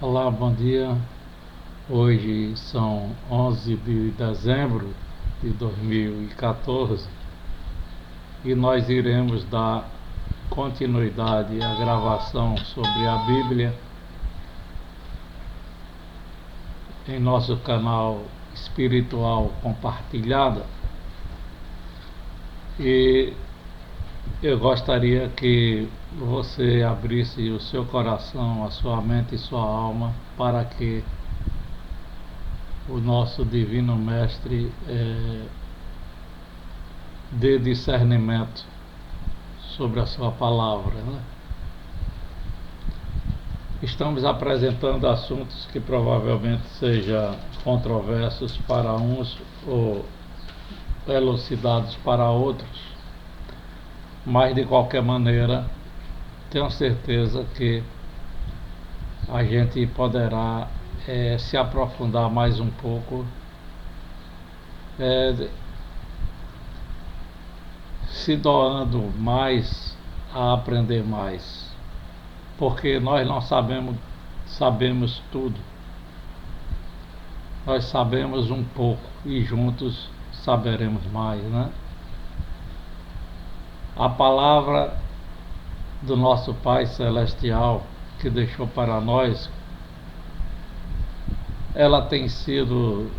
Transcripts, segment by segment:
Olá, bom dia. Hoje são 11 de dezembro de 2014 e nós iremos dar continuidade à gravação sobre a Bíblia em nosso canal Espiritual Compartilhada. E eu gostaria que você abrisse o seu coração, a sua mente e sua alma para que o nosso Divino Mestre dê discernimento sobre a sua palavra, né? Estamos apresentando assuntos que provavelmente sejam controversos para uns ou elucidados para outros, mas de qualquer maneira tenho certeza que a gente poderá se aprofundar mais um pouco, se doando mais a aprender mais, porque nós não sabemos tudo, nós sabemos um pouco e juntos saberemos mais, né? A palavra do nosso Pai Celestial que deixou para nós, ela tem sido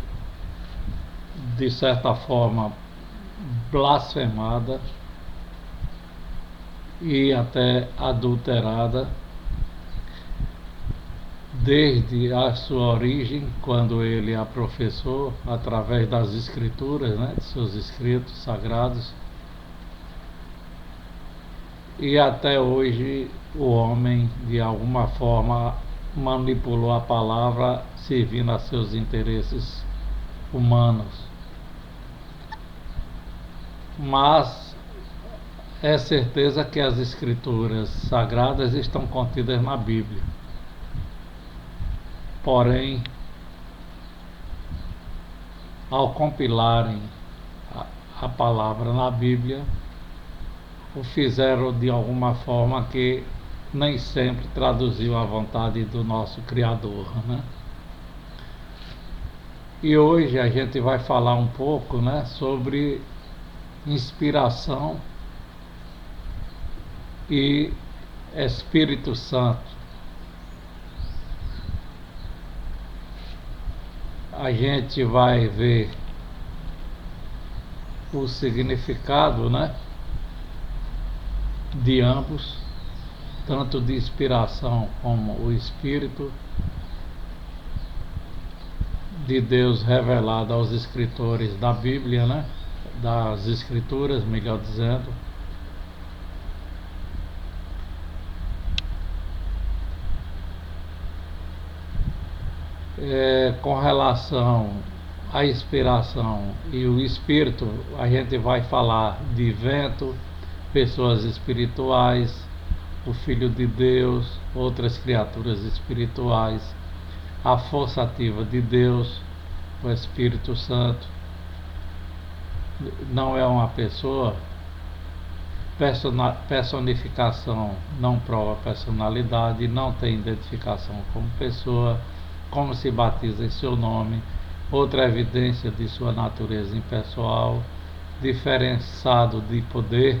de certa forma blasfemada e até adulterada desde a sua origem, quando ele a professou através das escrituras, né, de seus escritos sagrados, e até hoje o homem de alguma forma manipulou a palavra servindo a seus interesses humanos. Mas é certeza que as escrituras sagradas estão contidas na Bíblia. Porém, ao compilarem a palavra na Bíblia, o fizeram de alguma forma que nem sempre traduziu a vontade do nosso Criador, né? E hoje a gente vai falar um pouco, né, sobre inspiração e Espírito Santo. A gente vai ver o significado, né, de ambos, tanto de inspiração como o Espírito de Deus revelado aos escritores da Bíblia, né, das Escrituras, melhor dizendo. Com relação à inspiração e o Espírito, a gente vai falar de vento, pessoas espirituais, o Filho de Deus, outras criaturas espirituais, a força ativa de Deus, o Espírito Santo. Não é uma pessoa, personificação não prova personalidade, não tem identificação como pessoa, como se batiza em seu nome, outra evidência de sua natureza impessoal, diferenciado de poder,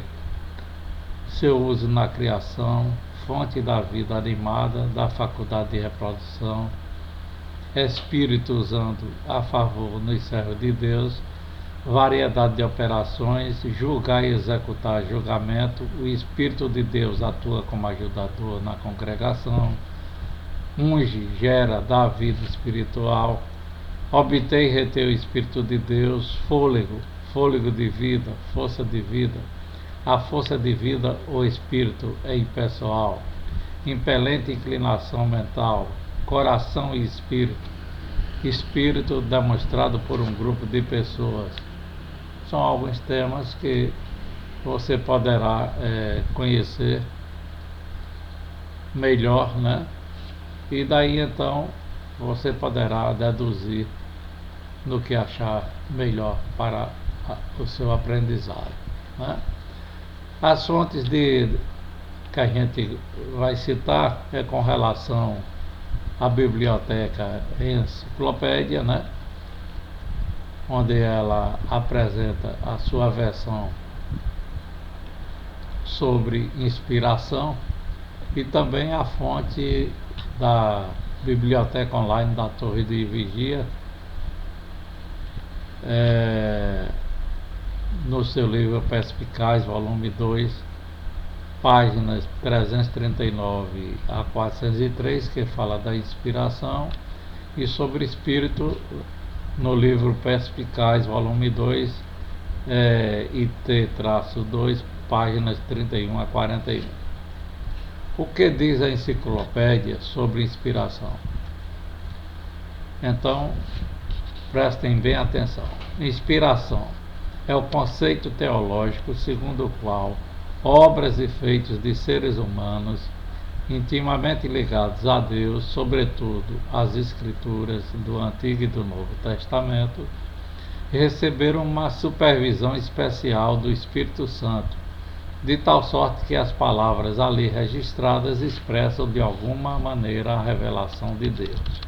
seu uso na criação, fonte da vida animada, da faculdade de reprodução, espírito usando a favor nos servos de Deus, variedade de operações, julgar e executar julgamento, o Espírito de Deus atua como ajudador na congregação, unge, gera, dá vida espiritual, obter e reter o Espírito de Deus, fôlego, fôlego de vida, força de vida. A força de vida, o Espírito, é impessoal, impelente inclinação mental, coração e Espírito demonstrado por um grupo de pessoas. São alguns temas que você poderá conhecer melhor, né? E daí então você poderá deduzir no que achar melhor para o seu aprendizado, né? As fontes que a gente vai citar é com relação a biblioteca Enciclopédia, né? Onde ela apresenta a sua versão sobre inspiração, e também a fonte da biblioteca online da Torre de Vigia, no seu livro Perspicaz, volume 2, páginas 339 a 403, que fala da inspiração, e sobre espírito no livro Perspicaz, volume 2, IT-2, páginas 31 a 41. O que diz a enciclopédia sobre inspiração? Então, prestem bem atenção. Inspiração é o conceito teológico segundo o qual obras e feitos de seres humanos intimamente ligados a Deus, sobretudo as Escrituras do Antigo e do Novo Testamento, receberam uma supervisão especial do Espírito Santo, de tal sorte que as palavras ali registradas expressam de alguma maneira a revelação de Deus.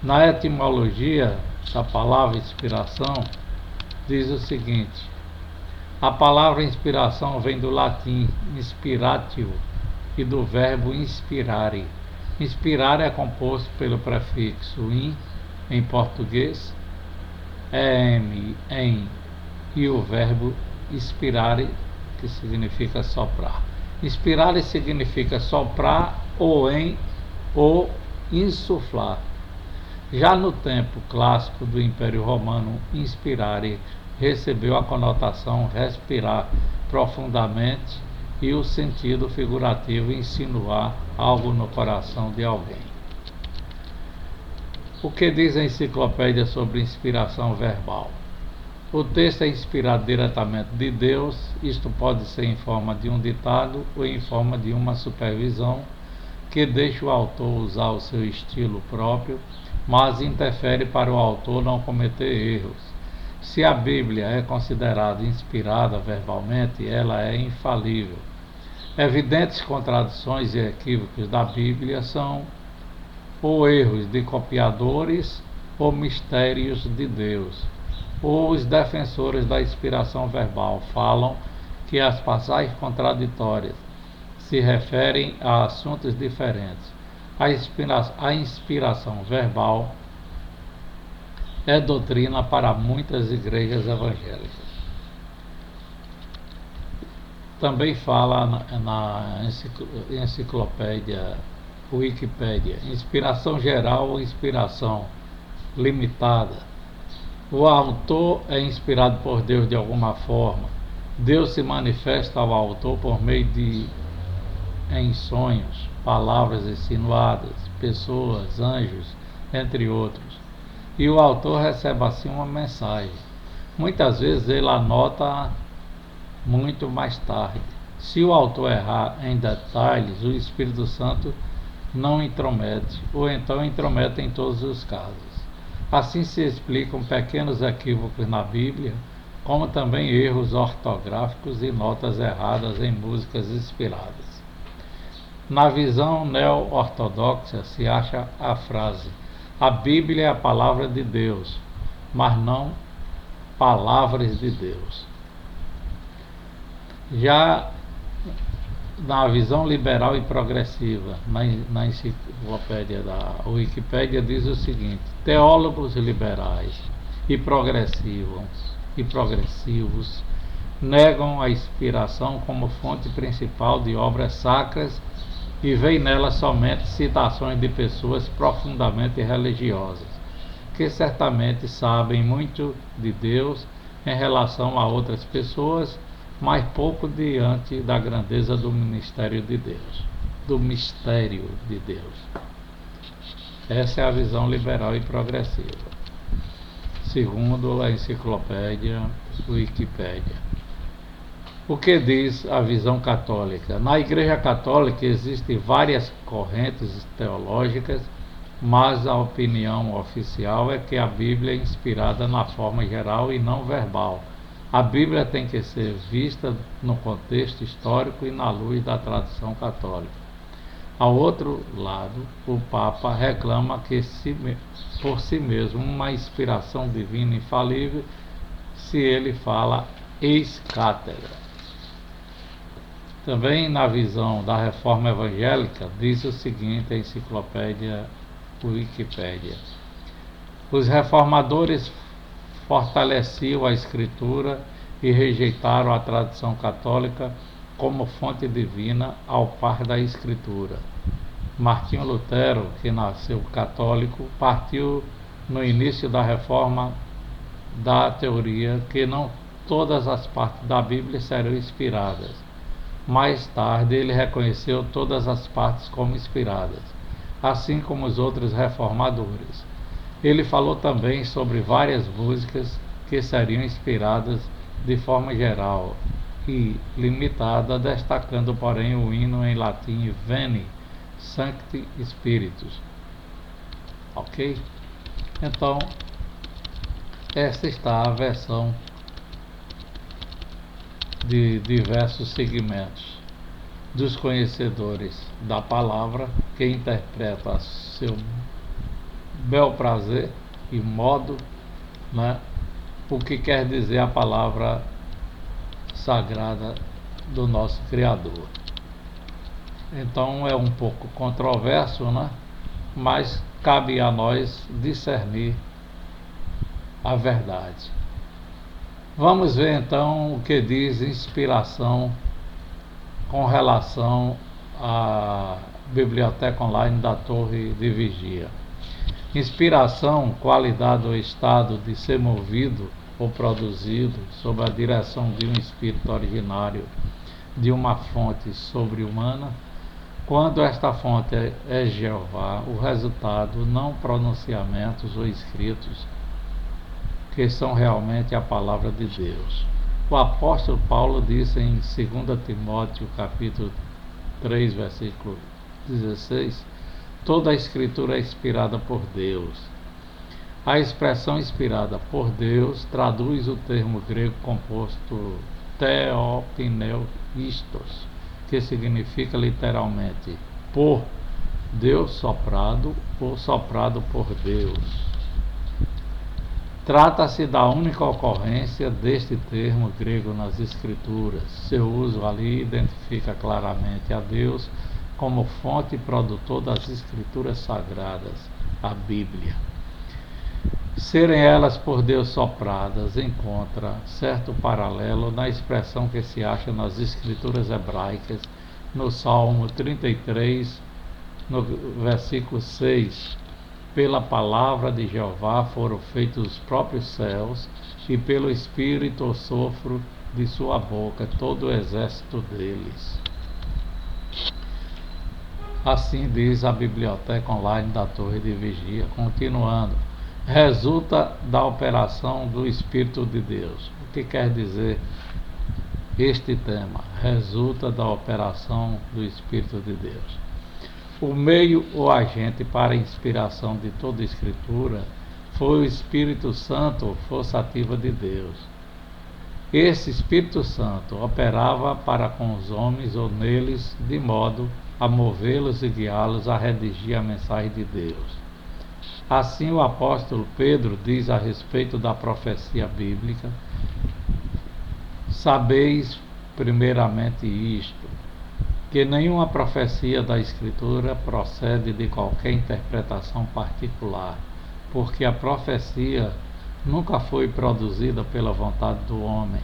Na etimologia da palavra inspiração, diz o seguinte: a palavra inspiração vem do latim inspiratio e do verbo inspirare. Inspirar é composto pelo prefixo in, em português, em, e o verbo inspirare, que significa soprar. Inspirare significa soprar ou em ou insuflar. Já no tempo clássico do Império Romano, inspirare recebeu a conotação respirar profundamente e o sentido figurativo insinuar algo no coração de alguém. O que diz a enciclopédia sobre inspiração verbal? O texto é inspirado diretamente de Deus, isto pode ser em forma de um ditado ou em forma de uma supervisão que deixa o autor usar o seu estilo próprio, mas interfere para o autor não cometer erros. Se a Bíblia é considerada inspirada verbalmente, ela é infalível. Evidentes contradições e equívocos da Bíblia são ou erros de copiadores ou mistérios de Deus. Os defensores da inspiração verbal falam que as passagens contraditórias se referem a assuntos diferentes. A inspiração verbal é doutrina para muitas igrejas evangélicas. Também fala na enciclopédia Wikipédia, inspiração geral ou inspiração limitada. O autor é inspirado por Deus de alguma forma. Deus se manifesta ao autor por meio de em sonhos, palavras insinuadas, pessoas, anjos, entre outros. E o autor recebe assim uma mensagem. Muitas vezes ele anota muito mais tarde. Se o autor errar em detalhes, o Espírito Santo não intromete, ou então intromete em todos os casos. Assim se explicam pequenos equívocos na Bíblia, como também erros ortográficos e notas erradas em músicas inspiradas. Na visão neo-ortodoxa se acha a frase: a Bíblia é a palavra de Deus, mas não palavras de Deus. Já na visão liberal e progressiva, na enciclopédia da Wikipédia diz o seguinte: teólogos liberais e progressivos negam a inspiração como fonte principal de obras sacras e veem nela somente citações de pessoas profundamente religiosas, que certamente sabem muito de Deus em relação a outras pessoas, mas pouco diante da grandeza do ministério de Deus, do mistério de Deus. Essa é a visão liberal e progressiva, segundo a enciclopédia Wikipédia. O que diz a visão católica? Na Igreja Católica existem várias correntes teológicas, mas a opinião oficial é que a Bíblia é inspirada na forma geral e não verbal. A Bíblia tem que ser vista no contexto histórico e na luz da tradição católica. Ao outro lado, o Papa reclama que por si mesmo uma inspiração divina infalível se ele fala ex cátedra. Também na visão da reforma evangélica, diz o seguinte a enciclopédia Wikipédia: os reformadores fortaleciam a Escritura e rejeitaram a tradição católica como fonte divina ao par da Escritura. Martinho Lutero, que nasceu católico, partiu no início da reforma da teoria que não todas as partes da Bíblia serão inspiradas. Mais tarde, ele reconheceu todas as partes como inspiradas, assim como os outros reformadores. Ele falou também sobre várias músicas que seriam inspiradas de forma geral e limitada, destacando, porém, o hino em latim Veni, Sancti Spiritus. Ok? Então, esta está a versão de diversos segmentos dos conhecedores da palavra, que interpreta a seu bel prazer e modo, né, o que quer dizer a palavra sagrada do nosso Criador. Então é um pouco controverso, né? Mas cabe a nós discernir a verdade. Vamos ver então o que diz inspiração com relação à Biblioteca Online da Torre de Vigia. Inspiração, qualidade ou estado de ser movido ou produzido sob a direção de um espírito originário de uma fonte sobre-humana. Quando esta fonte é Jeová, o resultado não pronunciamentos ou escritos, que são realmente a palavra de Deus. O apóstolo Paulo disse em 2 Timóteo capítulo 3, versículo 16, toda a escritura é inspirada por Deus. A expressão inspirada por Deus traduz o termo grego composto theopneustos, que significa literalmente por Deus soprado ou soprado por Deus. Trata-se da única ocorrência deste termo grego nas Escrituras. Seu uso ali identifica claramente a Deus como fonte e produtor das Escrituras sagradas, a Bíblia. Serem elas por Deus sopradas encontra certo paralelo na expressão que se acha nas Escrituras hebraicas, no Salmo 33, no versículo 6. Pela palavra de Jeová foram feitos os próprios céus, e pelo Espírito ou sopro de sua boca todo o exército deles. Assim diz a Biblioteca Online da Torre de Vigia. Continuando, resulta da operação do Espírito de Deus. O que quer dizer este tema? Resulta da operação do Espírito de Deus. O meio ou agente para a inspiração de toda a Escritura foi o Espírito Santo, força ativa de Deus. Esse Espírito Santo operava para com os homens ou neles, de modo a movê-los e guiá-los a redigir a mensagem de Deus. Assim o apóstolo Pedro diz a respeito da profecia bíblica: sabeis primeiramente isto, que nenhuma profecia da Escritura procede de qualquer interpretação particular, porque a profecia nunca foi produzida pela vontade do homem,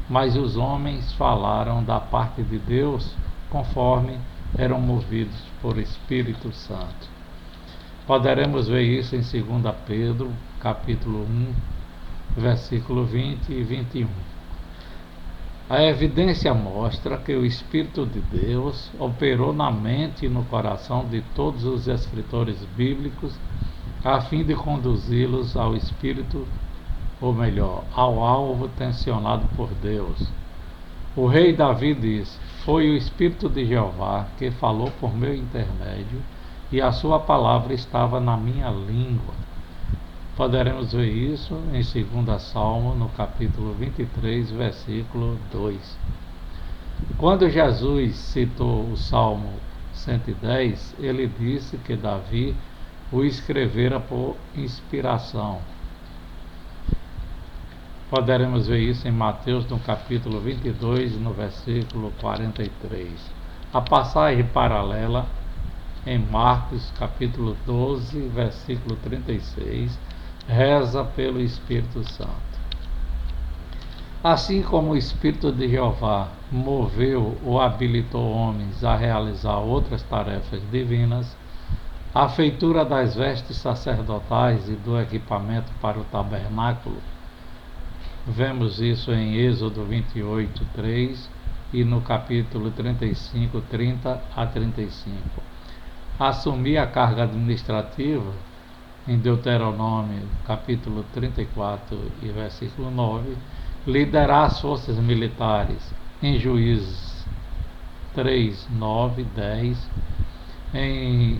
mas os homens falaram da parte de Deus conforme eram movidos por Espírito Santo. Poderemos ver isso em 2 Pedro, capítulo 1, versículo 20 e 21. A evidência mostra que o Espírito de Deus operou na mente e no coração de todos os escritores bíblicos a fim de conduzi-los ao Espírito, ou melhor, ao alvo tensionado por Deus. O rei Davi diz: foi o Espírito de Jeová que falou por meu intermédio, e a sua palavra estava na minha língua. Poderemos ver isso em 2 Salmo, no capítulo 23, versículo 2. Quando Jesus citou o Salmo 110, ele disse que Davi o escrevera por inspiração. Poderemos ver isso em Mateus, no capítulo 22, no versículo 43. A passagem paralela em Marcos, capítulo 12, versículo 36, reza pelo Espírito Santo. Assim como o Espírito de Jeová moveu ou habilitou homens a realizar outras tarefas divinas, a feitura das vestes sacerdotais e do equipamento para o tabernáculo, vemos isso em Êxodo 28, 3 e no capítulo 35, 30 a 35. Assumir a carga administrativa em Deuteronômio, capítulo 34 e versículo 9, liderar as forças militares em Juízes 3, 9, 10,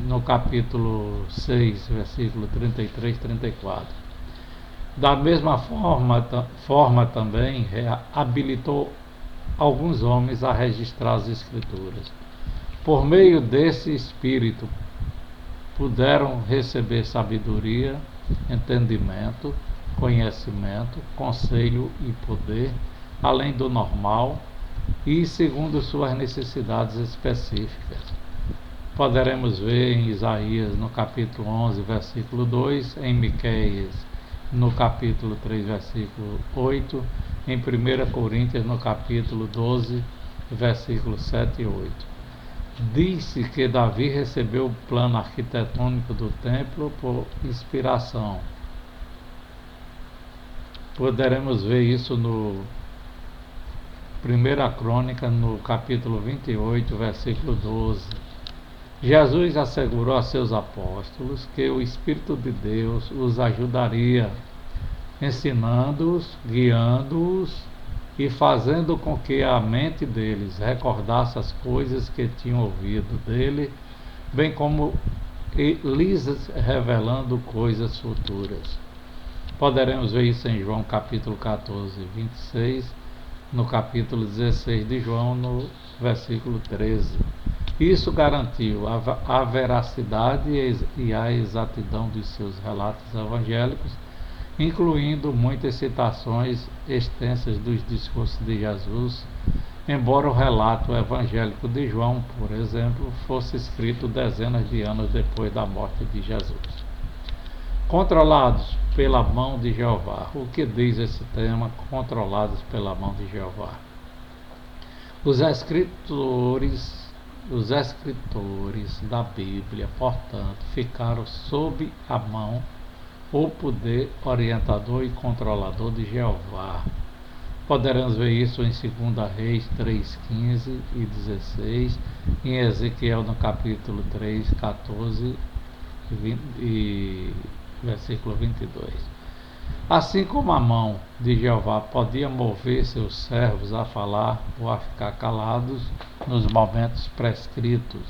no capítulo 6, versículo 33, 34. Da mesma forma também habilitou alguns homens a registrar as Escrituras. Por meio desse Espírito, puderam receber sabedoria, entendimento, conhecimento, conselho e poder, além do normal e segundo suas necessidades específicas. Poderemos ver em Isaías, no capítulo 11, versículo 2, em Miqueias, no capítulo 3, versículo 8, em 1 Coríntios, no capítulo 12, versículos 7 e 8. Disse que Davi recebeu o plano arquitetônico do templo por inspiração. Poderemos ver isso no 1 Crônica, no capítulo 28, versículo 12. Jesus assegurou a seus apóstolos que o Espírito de Deus os ajudaria, ensinando-os, guiando-os e fazendo com que a mente deles recordasse as coisas que tinham ouvido dele, bem como lhes revelando coisas futuras. Poderemos ver isso em João capítulo 14, 26, no capítulo 16 de João, no versículo 13. Isso garantiu a veracidade e a exatidão dos seus relatos evangélicos, incluindo muitas citações extensas dos discursos de Jesus, embora o relato evangélico de João, por exemplo, fosse escrito dezenas de anos depois da morte de Jesus. Controlados pela mão de Jeová. O que diz esse tema, controlados pela mão de Jeová? Os escritores da Bíblia, portanto, ficaram sob a mão, o poder orientador e controlador de Jeová. Poderemos ver isso em 2 Reis 3, 15 e 16, em Ezequiel no capítulo 3, 14 e versículo 22. Assim como a mão de Jeová podia mover seus servos a falar ou a ficar calados nos momentos prescritos,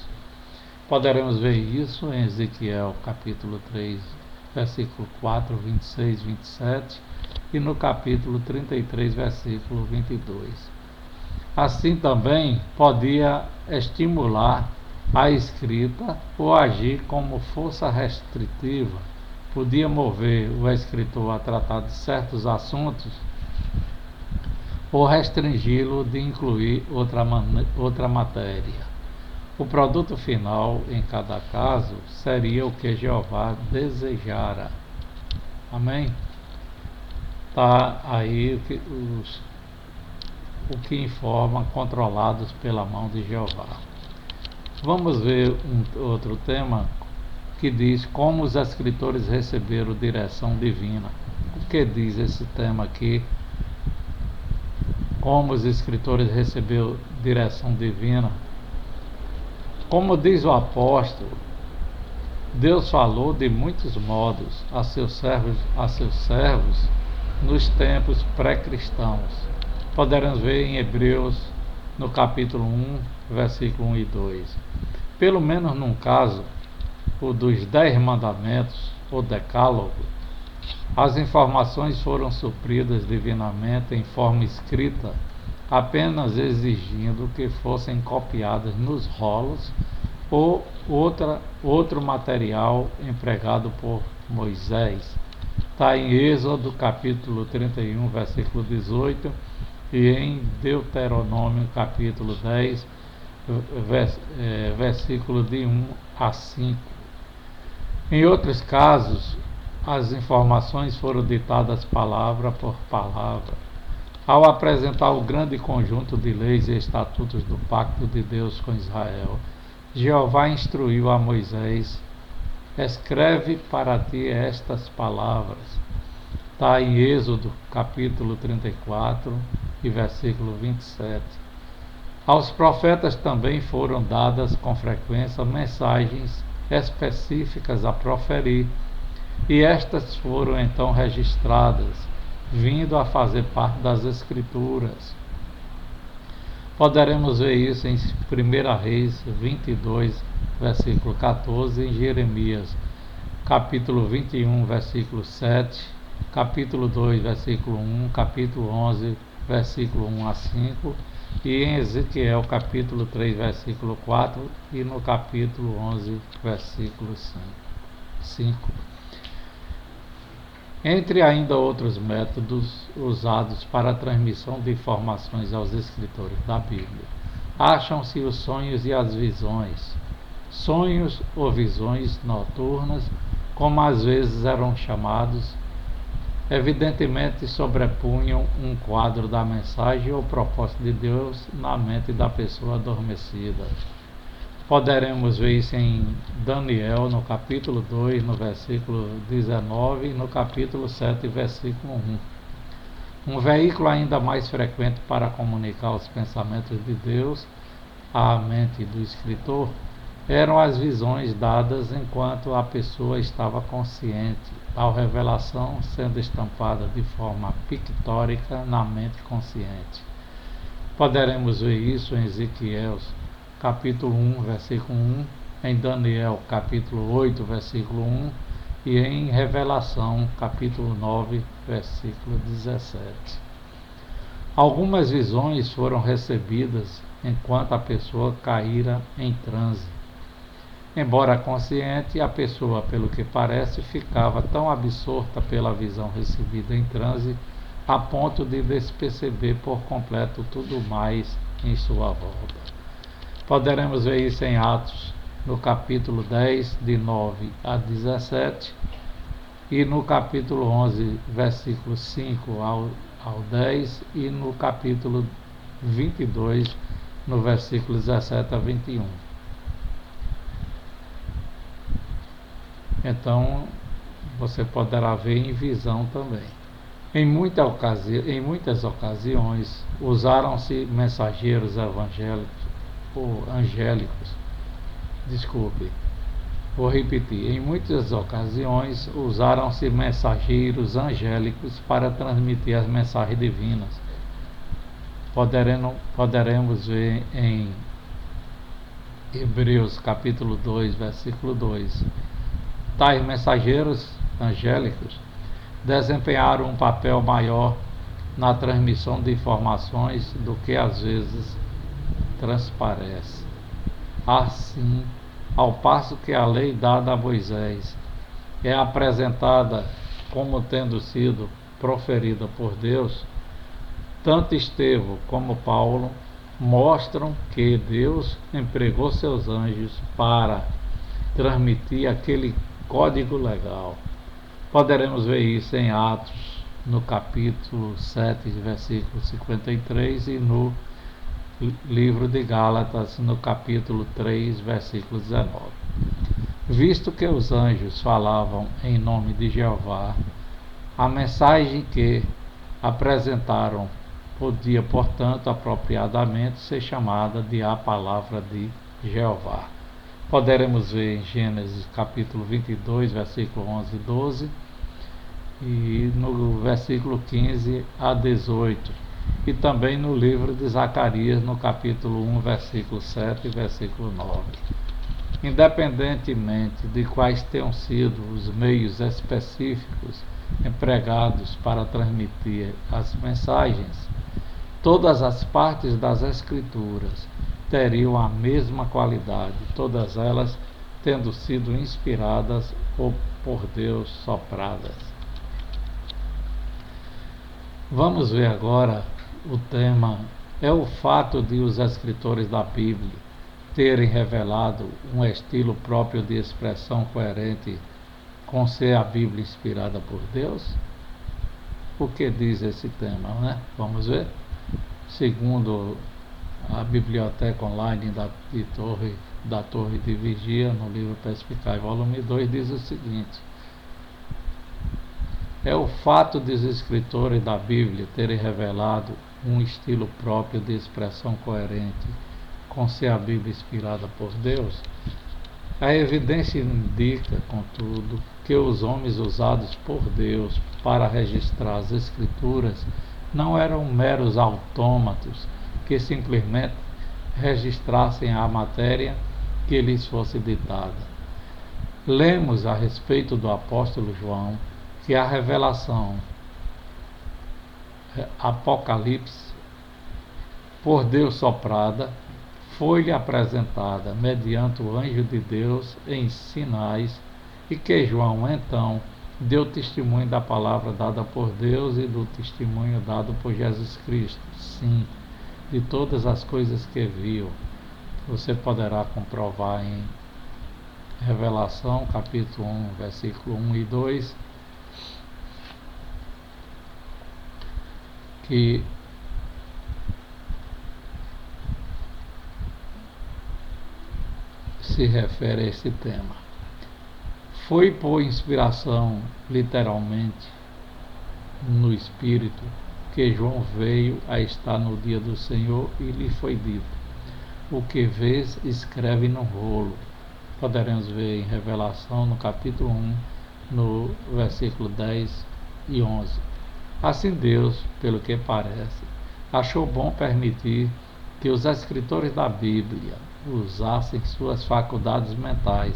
poderemos ver isso em Ezequiel capítulo 3, versículo 4, 26, 27 e no capítulo 33, versículo 22. Assim também podia estimular a escrita ou agir como força restritiva, podia mover o escritor a tratar de certos assuntos ou restringi-lo de incluir outra matéria. O produto final, em cada caso, seria o que Jeová desejara. Amém? Está aí o que informa, controlados pela mão de Jeová. Vamos ver outro tema que diz como os escritores receberam direção divina. O que diz esse tema aqui? Como os escritores receberam direção divina? Como diz o apóstolo, Deus falou de muitos modos a seus servos nos tempos pré-cristãos. Poderemos ver em Hebreus, no capítulo 1, versículo 1 e 2. Pelo menos num caso, o dos 10 mandamentos, o decálogo, as informações foram supridas divinamente em forma escrita, apenas exigindo que fossem copiadas nos rolos ou outro material empregado por Moisés. Está em Êxodo capítulo 31, versículo 18, e em Deuteronômio capítulo 10, versículo de 1 a 5. Em outros casos, as informações foram ditadas palavra por palavra. Ao apresentar o grande conjunto de leis e estatutos do pacto de Deus com Israel, Jeová instruiu a Moisés: escreve para ti estas palavras. Está em Êxodo capítulo 34 e versículo 27. Aos profetas também foram dadas com frequência mensagens específicas a proferir, e estas foram então registradas, vindo a fazer parte das Escrituras. Poderemos ver isso em 1 Reis 22, versículo 14, em Jeremias, capítulo 21, versículo 7, capítulo 2, versículo 1, capítulo 11, versículo 1 a 5, e em Ezequiel, capítulo 3, versículo 4, e no capítulo 11, versículo 5. Entre ainda outros métodos usados para a transmissão de informações aos escritores da Bíblia, acham-se os sonhos e as visões. Sonhos ou visões noturnas, como às vezes eram chamados, evidentemente sobrepunham um quadro da mensagem ou propósito de Deus na mente da pessoa adormecida. Poderemos ver isso em Daniel, no capítulo 2, no versículo 19, e no capítulo 7, versículo 1. Um veículo ainda mais frequente para comunicar os pensamentos de Deus à mente do escritor eram as visões dadas enquanto a pessoa estava consciente, a revelação sendo estampada de forma pictórica na mente consciente. Poderemos ver isso em Ezequiel, capítulo 1, versículo 1, em Daniel, capítulo 8, versículo 1, e em Revelação, capítulo 9, versículo 17. Algumas visões foram recebidas enquanto a pessoa caíra em transe. Embora consciente, a pessoa, pelo que parece, ficava tão absorta pela visão recebida em transe, a ponto de desperceber por completo tudo mais em sua volta. Poderemos ver isso em Atos, no capítulo 10, de 9 a 17, e no capítulo 11, versículo 5 ao 10, e no capítulo 22, no versículo 17 a 21. Então, você poderá ver em visão também. Em muitas ocasiões, usaram-se mensageiros angélicos. Vou repetir. Em muitas ocasiões, usaram-se mensageiros angélicos para transmitir as mensagens divinas. Poderemos ver em Hebreus capítulo 2, versículo 2. Tais mensageiros angélicos desempenharam um papel maior na transmissão de informações do que às vezes transparece. Assim, ao passo que a lei dada a Moisés é apresentada como tendo sido proferida por Deus, tanto Estevão como Paulo mostram que Deus empregou seus anjos para transmitir aquele código legal. Poderemos ver isso em Atos, no capítulo 7, versículo 53, e no livro de Gálatas, no capítulo 3, versículo 19. Visto que os anjos falavam em nome de Jeová, a mensagem que apresentaram podia, portanto, apropriadamente ser chamada de a palavra de Jeová. Poderemos ver em Gênesis capítulo 22, versículo 11 e 12, e no versículo 15 a 18, e também no livro de Zacarias, no capítulo 1, versículo 7 e versículo 9. Independentemente de quais tenham sido os meios específicos empregados para transmitir as mensagens, todas as partes das Escrituras teriam a mesma qualidade, todas elas tendo sido inspiradas ou por Deus sopradas. Vamos ver agora o tema: é o fato de os escritores da Bíblia terem revelado um estilo próprio de expressão coerente com ser a Bíblia inspirada por Deus? O que diz esse tema, né? Vamos ver? Segundo a Biblioteca Online da Torre de Vigia, no livro Perspicaz, volume 2, diz o seguinte: é o fato de os escritores da Bíblia terem revelado um estilo próprio de expressão coerente com ser a Bíblia inspirada por Deus. A evidência indica, contudo, que os homens usados por Deus para registrar as Escrituras não eram meros autômatos que simplesmente registrassem a matéria que lhes fosse ditada. Lemos a respeito do apóstolo João que a revelação Apocalipse, por Deus soprada, foi-lhe apresentada mediante o anjo de Deus em sinais, e que João então deu testemunho da palavra dada por Deus e do testemunho dado por Jesus Cristo, sim, de todas as coisas que viu. Você poderá comprovar em Revelação, capítulo 1, versículo 1 e 2, que se refere a esse tema. Foi por inspiração, literalmente, no Espírito, que João veio a estar no dia do Senhor e lhe foi dito: o que vês, escreve no rolo. Poderemos ver em Revelação, no capítulo 1, no versículo 10 e 11. Assim Deus, pelo que parece, achou bom permitir que os escritores da Bíblia usassem suas faculdades mentais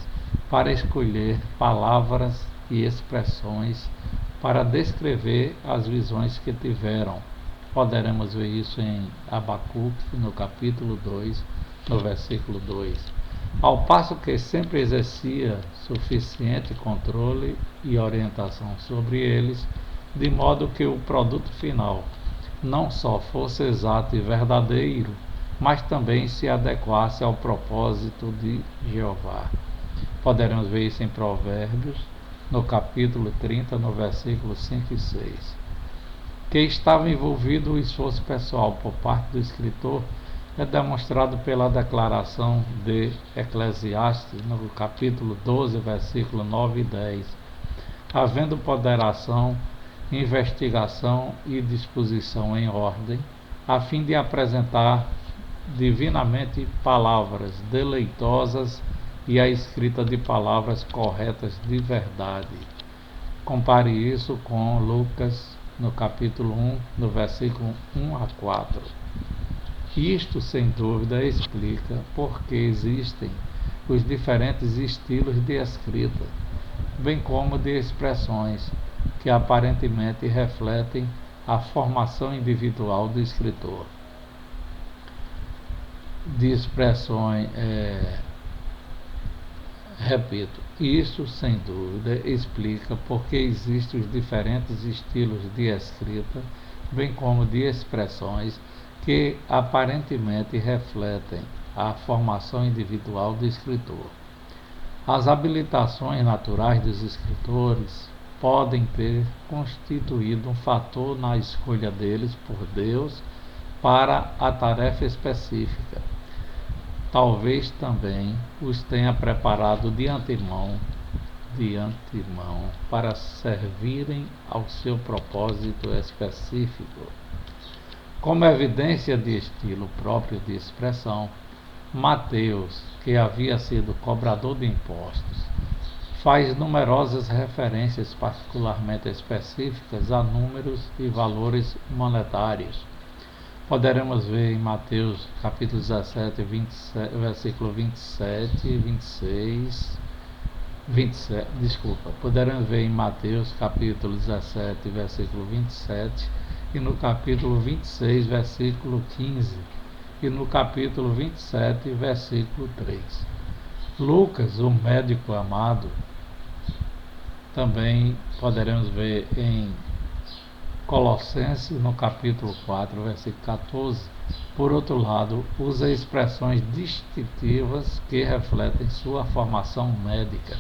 para escolher palavras e expressões para descrever as visões que tiveram. Poderemos ver isso em Abacuque, no capítulo 2, no versículo 2. Ao passo que sempre exercia suficiente controle e orientação sobre eles, de modo que o produto final não só fosse exato e verdadeiro, mas também se adequasse ao propósito de Jeová. Poderemos ver isso em Provérbios, no capítulo 30, no versículo 5 e 6. Que estava envolvido o esforço pessoal por parte do escritor é demonstrado pela declaração de Eclesiastes, no capítulo 12, versículo 9 e 10. Havendo ponderação, investigação e disposição em ordem, a fim de apresentar divinamente palavras deleitosas e a escrita de palavras corretas de verdade. Compare isso com Lucas, no capítulo 1, no versículo 1 a 4. Isto, sem dúvida, explica por que existem os diferentes estilos de escrita, bem como de expressões, que aparentemente refletem a formação individual do escritor. De expressões, repito, isso sem dúvida explica por que existem os diferentes estilos de escrita, bem como de expressões que aparentemente refletem a formação individual do escritor. As habilitações naturais dos escritores podem ter constituído um fator na escolha deles por Deus para a tarefa específica. Talvez também os tenha preparado de antemão para servirem ao seu propósito específico. Como evidência de estilo próprio de expressão, Mateus, que havia sido cobrador de impostos, faz numerosas referências particularmente específicas a números e valores monetários. Poderemos ver em Mateus capítulo 17, versículo 27 e 26. Poderemos ver em Mateus capítulo 17, versículo 27 e no capítulo 26, versículo 15, e no capítulo 27, versículo 3. Lucas, o médico amado, também poderemos ver em Colossenses, no capítulo 4, versículo 14. Por outro lado, usa expressões distintivas que refletem sua formação médica.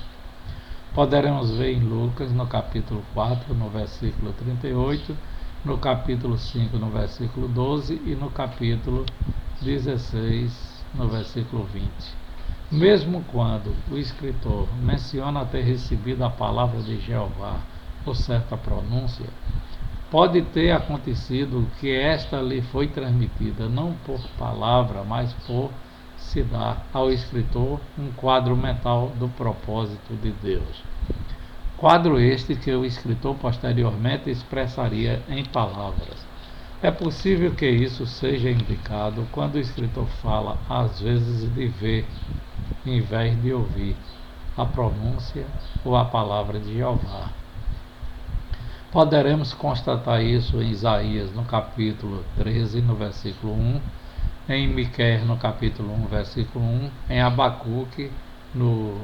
Poderemos ver em Lucas, no capítulo 4, no versículo 38, no capítulo 5, no versículo 12 e no capítulo 16, no versículo 20. Mesmo quando o escritor menciona ter recebido a palavra de Jeová por certa pronúncia, pode ter acontecido que esta lhe foi transmitida não por palavra, mas por se dar ao escritor um quadro mental do propósito de Deus. Quadro este que o escritor posteriormente expressaria em palavras. É possível que isso seja indicado quando o escritor fala, às vezes, de ver, em vez de ouvir a pronúncia ou a palavra de Jeová. Poderemos constatar isso em Isaías, no capítulo 13, no versículo 1, em Miqueias, no capítulo 1, versículo 1, em Abacuque, no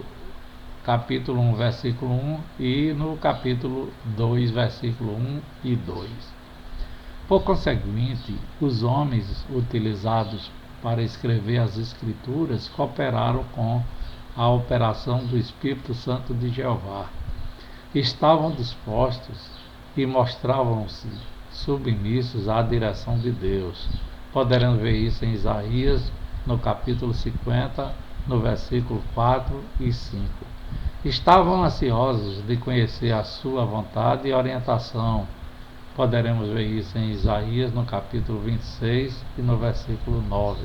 capítulo 1, versículo 1 e no capítulo 2, versículo 1 e 2. Por conseguinte, os homens utilizados para escrever as Escrituras cooperaram com a operação do Espírito Santo de Jeová. Estavam dispostos e mostravam-se submissos à direção de Deus. Poderemos ver isso em Isaías, no capítulo 50, no versículo 4 e 5. Estavam ansiosos de conhecer a sua vontade e orientação. Poderemos ver isso em Isaías, no capítulo 26 e no versículo 9.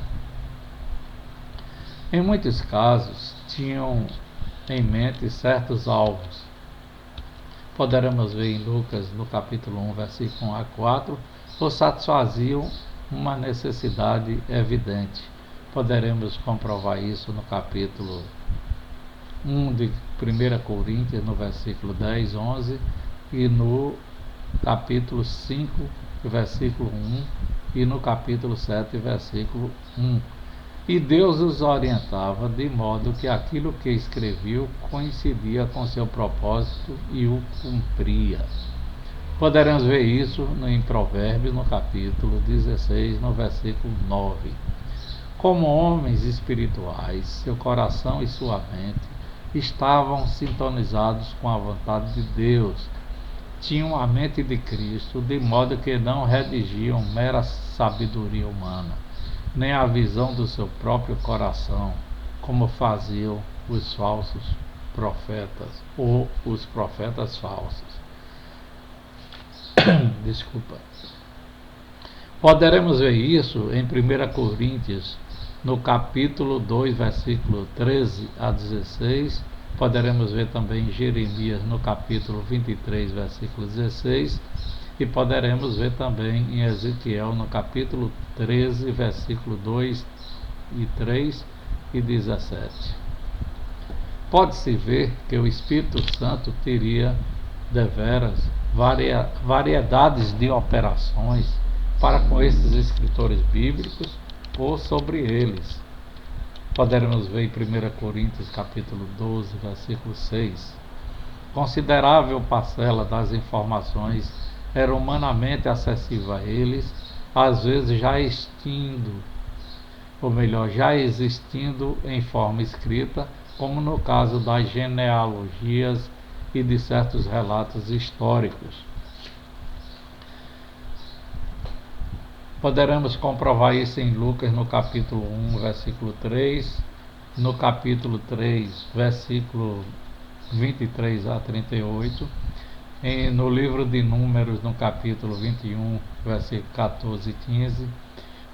Em muitos casos, tinham em mente certos alvos. Poderemos ver em Lucas, no capítulo 1, versículo 1 a 4, ou satisfaziam uma necessidade evidente. Poderemos comprovar isso no capítulo 1 de 1 Coríntios, no versículo 10, 11, e no capítulo 5, versículo 1, e no capítulo 7, versículo 1. E Deus os orientava de modo que aquilo que escreviam coincidia com seu propósito e o cumpria. Poderemos ver isso em Provérbios, no capítulo 16, no versículo 9. Como homens espirituais, seu coração e sua mente estavam sintonizados com a vontade de Deus. Tinham a mente de Cristo, de modo que não redigiam mera sabedoria humana, nem a visão do seu próprio coração, como faziam os falsos profetas ou os profetas falsos. Desculpa. Poderemos ver isso em 1 Coríntios, no capítulo 2, versículo 13 a 16. Poderemos ver também em Jeremias, no capítulo 23, versículo 16. E poderemos ver também em Ezequiel, no capítulo 13, versículo 2 e 3 e 17. Pode-se ver que o Espírito Santo teria, deveras, variedades de operações para com esses escritores bíblicos ou sobre eles. Poderemos ver em 1 Coríntios, capítulo 12, versículo 6. Considerável parcela das informações era humanamente acessível a eles, às vezes já existindo em forma escrita, como no caso das genealogias e de certos relatos históricos. Poderemos comprovar isso em Lucas, no capítulo 1, versículo 3, no capítulo 3, versículo 23 a 38, no livro de Números, no capítulo 21, versículo 14 e 15,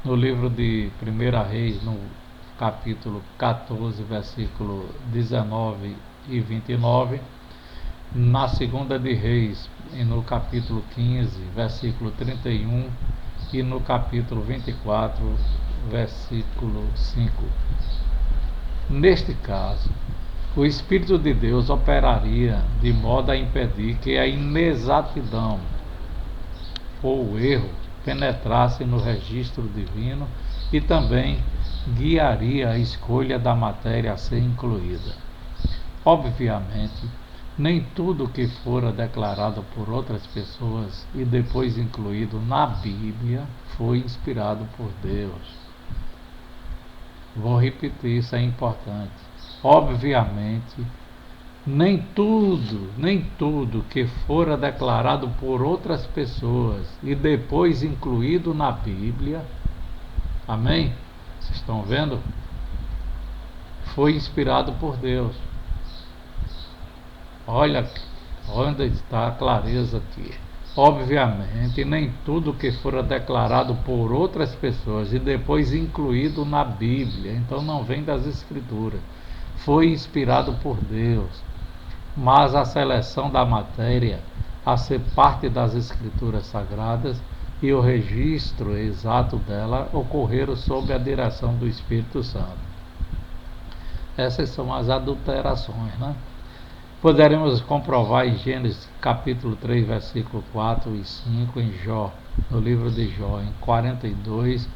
no livro de 1 Reis, no capítulo 14, versículo 19 e 29, na segunda de Reis, no capítulo 15, versículo 31, e no capítulo 24, versículo 5. Neste caso, o Espírito de Deus operaria de modo a impedir que a inexatidão ou o erro penetrasse no registro divino e também guiaria a escolha da matéria a ser incluída. Obviamente, nem tudo que fora declarado por outras pessoas e depois incluído na Bíblia foi inspirado por Deus. Vou repetir, isso é importante. Obviamente, nem tudo que fora declarado por outras pessoas e depois incluído na Bíblia, amém? Vocês estão vendo? Foi inspirado por Deus. Olha onde está a clareza aqui. Obviamente, nem tudo que fora declarado por outras pessoas e depois incluído na Bíblia, então não vem das Escrituras, foi inspirado por Deus. Mas a seleção da matéria a ser parte das Escrituras Sagradas e o registro exato dela ocorreram sob a direção do Espírito Santo. Essas são as adulterações, né? Poderemos comprovar em Gênesis capítulo 3, versículo 4 e 5, em Jó, no livro de Jó, em 42,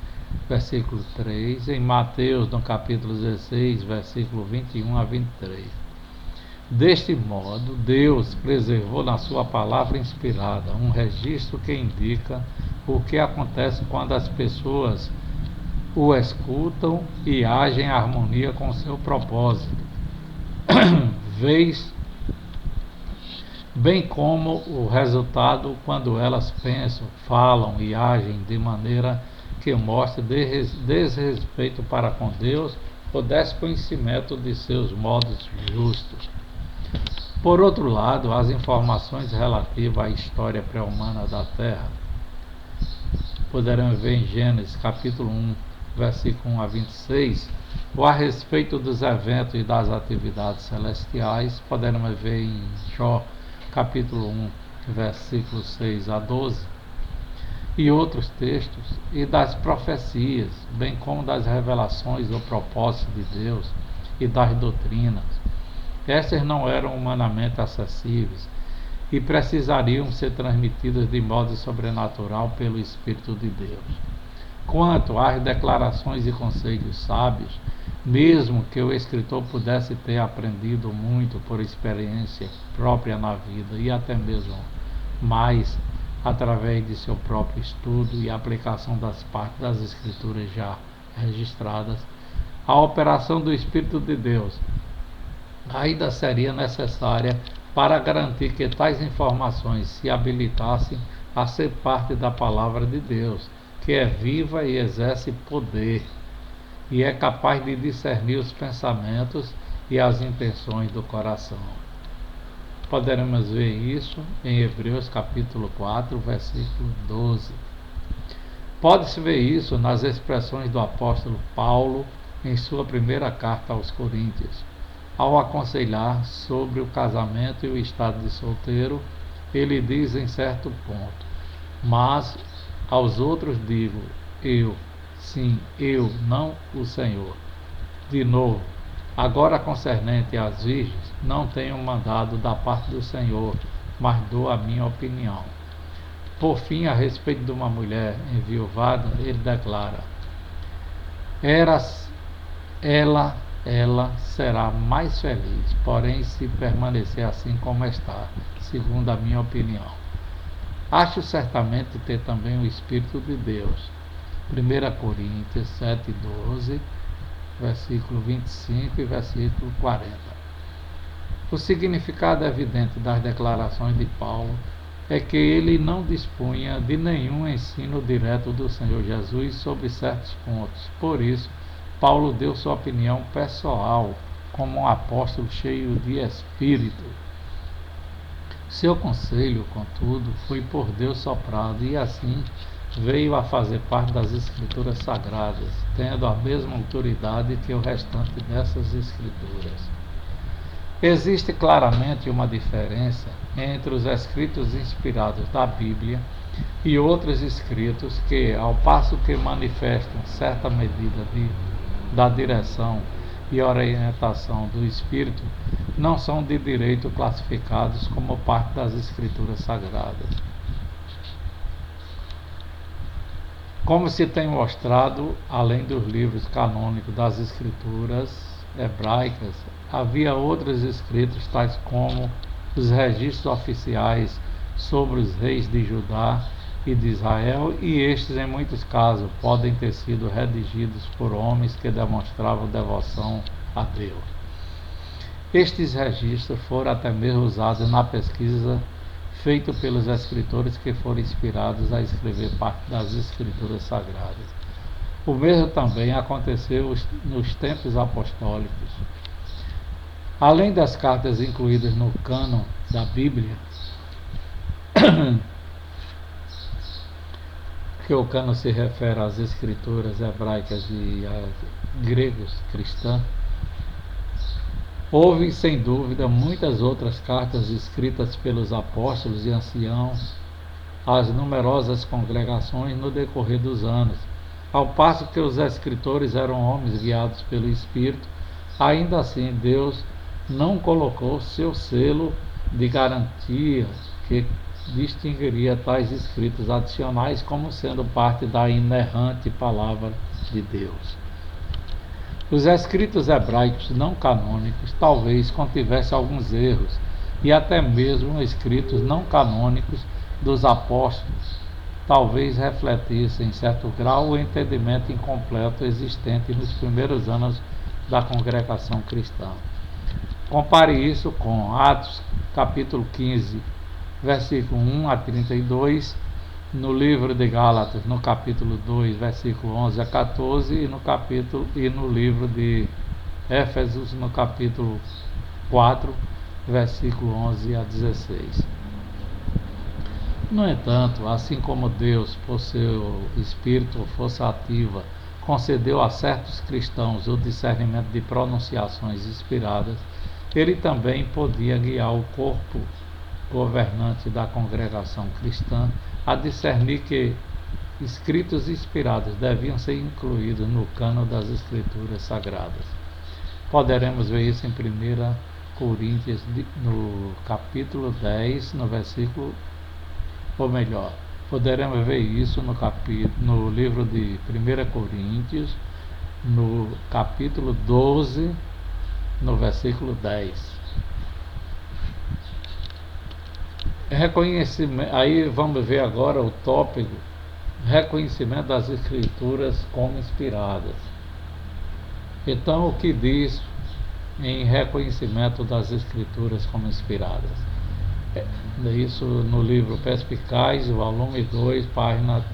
versículo 3, em Mateus, no capítulo 16, versículo 21 a 23. Deste modo, Deus preservou na sua palavra inspirada um registro que indica o que acontece quando as pessoas o escutam e agem em harmonia com seu propósito. Vez bem como o resultado quando elas pensam, falam e agem de maneira que mostre desrespeito para com Deus ou desconhecimento de seus modos justos. Por outro lado, as informações relativas à história pré-humana da Terra poderemos ver em Gênesis capítulo 1, versículo 1 a 26, ou a respeito dos eventos e das atividades celestiais, poderemos ver em Jó capítulo 1, versículos 6 a 12, e outros textos, e das profecias, bem como das revelações do propósito de Deus e das doutrinas. Estas não eram humanamente acessíveis e precisariam ser transmitidas de modo sobrenatural pelo Espírito de Deus. Quanto às declarações e conselhos sábios, mesmo que o escritor pudesse ter aprendido muito por experiência própria na vida e até mesmo mais através de seu próprio estudo e aplicação das partes das escrituras já registradas, a operação do Espírito de Deus ainda seria necessária para garantir que tais informações se habilitassem a ser parte da palavra de Deus, que é viva e exerce poder, e é capaz de discernir os pensamentos e as intenções do coração. Poderemos ver isso em Hebreus capítulo 4, versículo 12. Pode-se ver isso nas expressões do apóstolo Paulo em sua primeira carta aos Coríntios. Ao aconselhar sobre o casamento e o estado de solteiro, ele diz em certo ponto: mas aos outros digo, eu, sim, eu, não o Senhor. De novo, agora concernente às virgens, não tenho mandado da parte do Senhor, mas dou a minha opinião. Por fim, a respeito de uma mulher enviuvada, ele declara: ela será mais feliz, porém se permanecer assim como está, segundo a minha opinião. Acho certamente ter também o Espírito de Deus. 1 Coríntios 7, 12, versículo 25 e versículo 40. O significado evidente das declarações de Paulo é que ele não dispunha de nenhum ensino direto do Senhor Jesus sobre certos pontos. Por isso, Paulo deu sua opinião pessoal como um apóstolo cheio de espírito. Seu conselho, contudo, foi por Deus soprado e assim veio a fazer parte das Escrituras Sagradas, tendo a mesma autoridade que o restante dessas Escrituras. Existe claramente uma diferença entre os escritos inspirados da Bíblia e outros escritos que, ao passo que manifestam certa medida da direção e orientação do Espírito, não são de direito classificados como parte das Escrituras Sagradas. Como se tem mostrado, além dos livros canônicos das escrituras hebraicas, havia outros escritos, tais como os registros oficiais sobre os reis de Judá e de Israel, e estes, em muitos casos, podem ter sido redigidos por homens que demonstravam devoção a Deus. Estes registros foram até mesmo usados na pesquisa feita pelos escritores que foram inspirados a escrever parte das escrituras sagradas. O mesmo também aconteceu nos tempos apostólicos. Além das cartas incluídas no cânon da Bíblia, que o cânon se refere às escrituras hebraicas e gregos cristãs, houve, sem dúvida, muitas outras cartas escritas pelos apóstolos e anciãos às numerosas congregações no decorrer dos anos. Ao passo que os escritores eram homens guiados pelo Espírito, ainda assim Deus não colocou seu selo de garantia que distinguiria tais escritos adicionais como sendo parte da inerrante palavra de Deus. Os escritos hebraicos não canônicos talvez contivessem alguns erros, e até mesmo escritos não canônicos dos apóstolos talvez refletissem em certo grau o entendimento incompleto existente nos primeiros anos da congregação cristã. Compare isso com Atos capítulo 15, versículo 1 a 32, no livro de Gálatas, no capítulo 2, versículo 11 a 14, e no livro de Éfesos, no capítulo 4, versículo 11 a 16. No entanto, assim como Deus, por seu Espírito ou força ativa, concedeu a certos cristãos o discernimento de pronunciações inspiradas, ele também podia guiar o corpo governante da congregação cristã a discernir que escritos inspirados deviam ser incluídos no cânon das escrituras sagradas. Poderemos ver isso em 1 Coríntios, no capítulo 10, no versículo, ou melhor, poderemos ver isso no livro de 1 Coríntios, no capítulo 12, no versículo 10. Reconhecimento, aí vamos ver agora o tópico reconhecimento das escrituras como inspiradas. Então, o que diz em reconhecimento das escrituras como inspiradas? Isso no livro Perspicaz, volume 2, página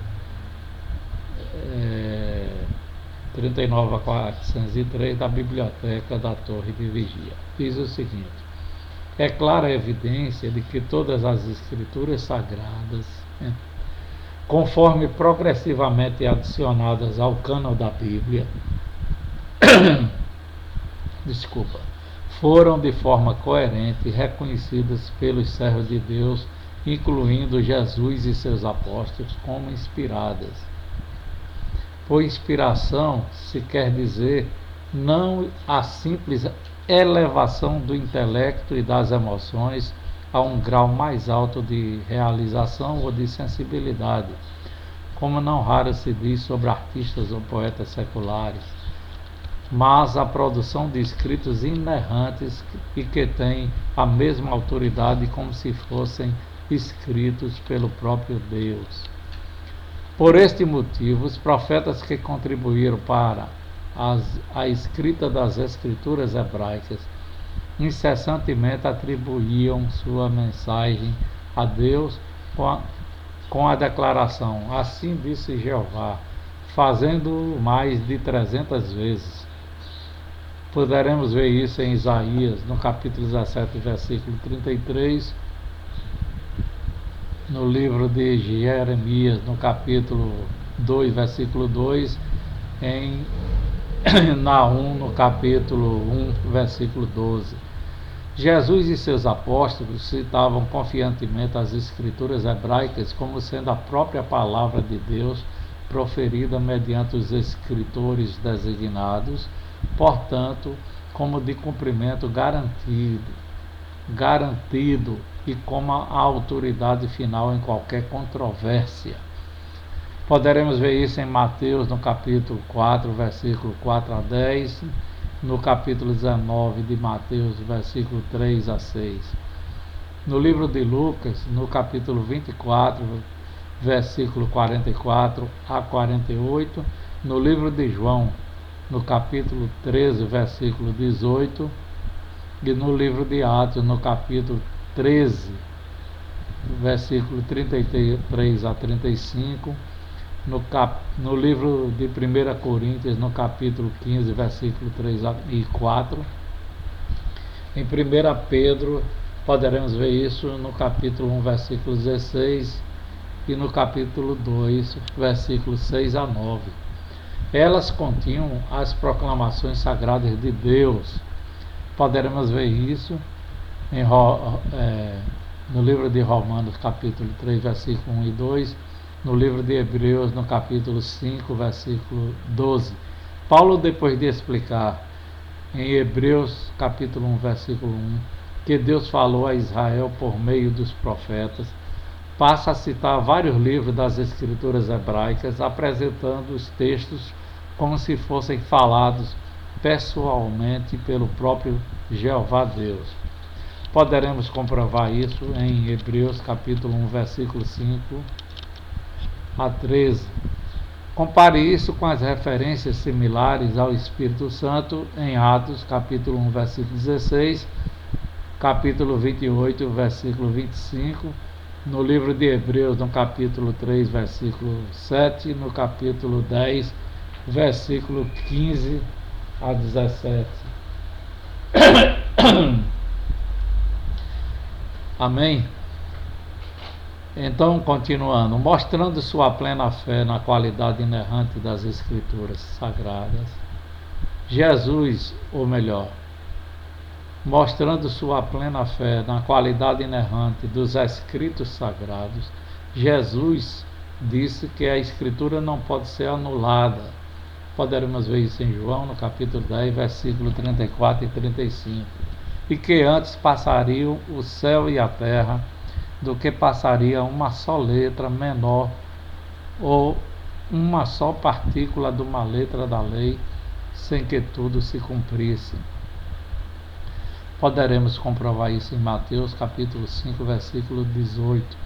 39 a 403 da Biblioteca da Torre de Vigia. Diz o seguinte: é clara a evidência de que todas as escrituras sagradas, conforme progressivamente adicionadas ao cânon da Bíblia, foram de forma coerente reconhecidas pelos servos de Deus, incluindo Jesus e seus apóstolos, como inspiradas. Por inspiração se quer dizer não a simples elevação do intelecto e das emoções a um grau mais alto de realização ou de sensibilidade, como não raro se diz sobre artistas ou poetas seculares, mas a produção de escritos inerrantes e que têm a mesma autoridade como se fossem escritos pelo próprio Deus. Por este motivo, os profetas que contribuíram para a escrita das escrituras hebraicas incessantemente atribuíam sua mensagem a Deus com a declaração: assim disse Jeová, fazendo mais de 300 vezes. Poderemos ver isso em Isaías, no capítulo 17, versículo 33, no livro de Jeremias, no capítulo 2, versículo 2, em Naum, no capítulo 1, versículo 12. Jesus e seus apóstolos citavam confiantemente as escrituras hebraicas como sendo a própria palavra de Deus proferida mediante os escritores designados, portanto, como de cumprimento garantido e como a autoridade final em qualquer controvérsia. Poderemos ver isso em Mateus, no capítulo 4, versículo 4 a 10, no capítulo 19 de Mateus, versículo 3 a 6. No livro de Lucas, no capítulo 24, versículo 44 a 48. No livro de João, no capítulo 13, versículo 18. E no livro de Atos, no capítulo 13, versículo 33 a 35. No livro de 1 Coríntios, no capítulo 15, versículo 3 e 4. Em 1 Pedro, poderemos ver isso no capítulo 1, versículo 16, e no capítulo 2, versículos 6 a 9. Elas continham as proclamações sagradas de Deus. Poderemos ver isso no livro de Romanos, capítulo 3, versículo 1 e 2, no livro de Hebreus, no capítulo 5, versículo 12. Paulo, depois de explicar em Hebreus, capítulo 1, versículo 1, que Deus falou a Israel por meio dos profetas, passa a citar vários livros das Escrituras hebraicas, apresentando os textos como se fossem falados pessoalmente pelo próprio Jeová Deus. Poderemos comprovar isso em Hebreus capítulo 1, versículo 5 a 13. Compare isso com as referências similares ao Espírito Santo em Atos capítulo 1, versículo 16, capítulo 28, versículo 25, no livro de Hebreus, no capítulo 3, versículo 7, no capítulo 10, versículo 15 a 17. Amém? Então, continuando, mostrando sua plena fé na qualidade inerrante das Escrituras Sagradas, Jesus, ou melhor, mostrando sua plena fé na qualidade inerrante dos escritos sagrados, Jesus disse que a Escritura não pode ser anulada. Poderemos ver isso em João, no capítulo 10, versículo 34 e 35. E que antes passariam o céu e a terra do que passaria uma só letra menor ou uma só partícula de uma letra da lei, sem que tudo se cumprisse. Poderemos comprovar isso em Mateus capítulo 5, versículo 18.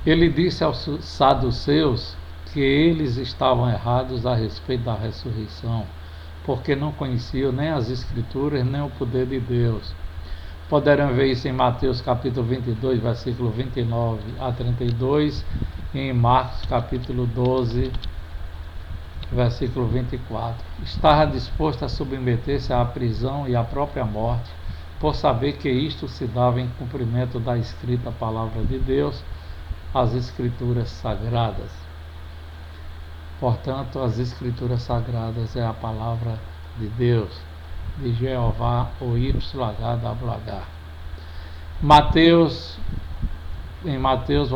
Ele disse aos saduceus que eles estavam errados a respeito da ressurreição, porque não conheciam nem as Escrituras, nem o poder de Deus. Poderão ver isso em Mateus capítulo 22, versículo 29 a 32, e em Marcos capítulo 12, versículo 24. Estava disposto a submeter-se à prisão e à própria morte, por saber que isto se dava em cumprimento da escrita palavra de Deus, as Escrituras Sagradas. Portanto, as Escrituras Sagradas é a palavra de Deus, de Jeová, ou YHWH. Em Mateus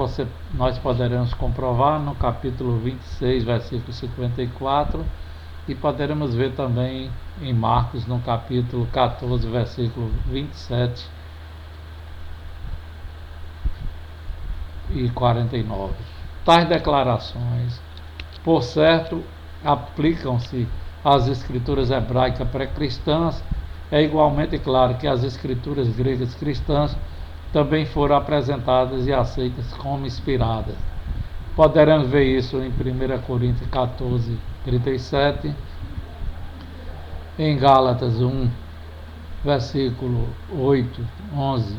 nós poderemos comprovar no capítulo 26, versículo 54, e poderemos ver também em Marcos, no capítulo 14, versículo 27 e 49. Tais declarações, por certo, aplicam-se às escrituras hebraicas pré-cristãs. É igualmente claro que as escrituras gregas cristãs também foram apresentadas e aceitas como inspiradas. Poderemos ver isso em 1 Coríntios 14, 37, em Gálatas 1, versículo 8, 11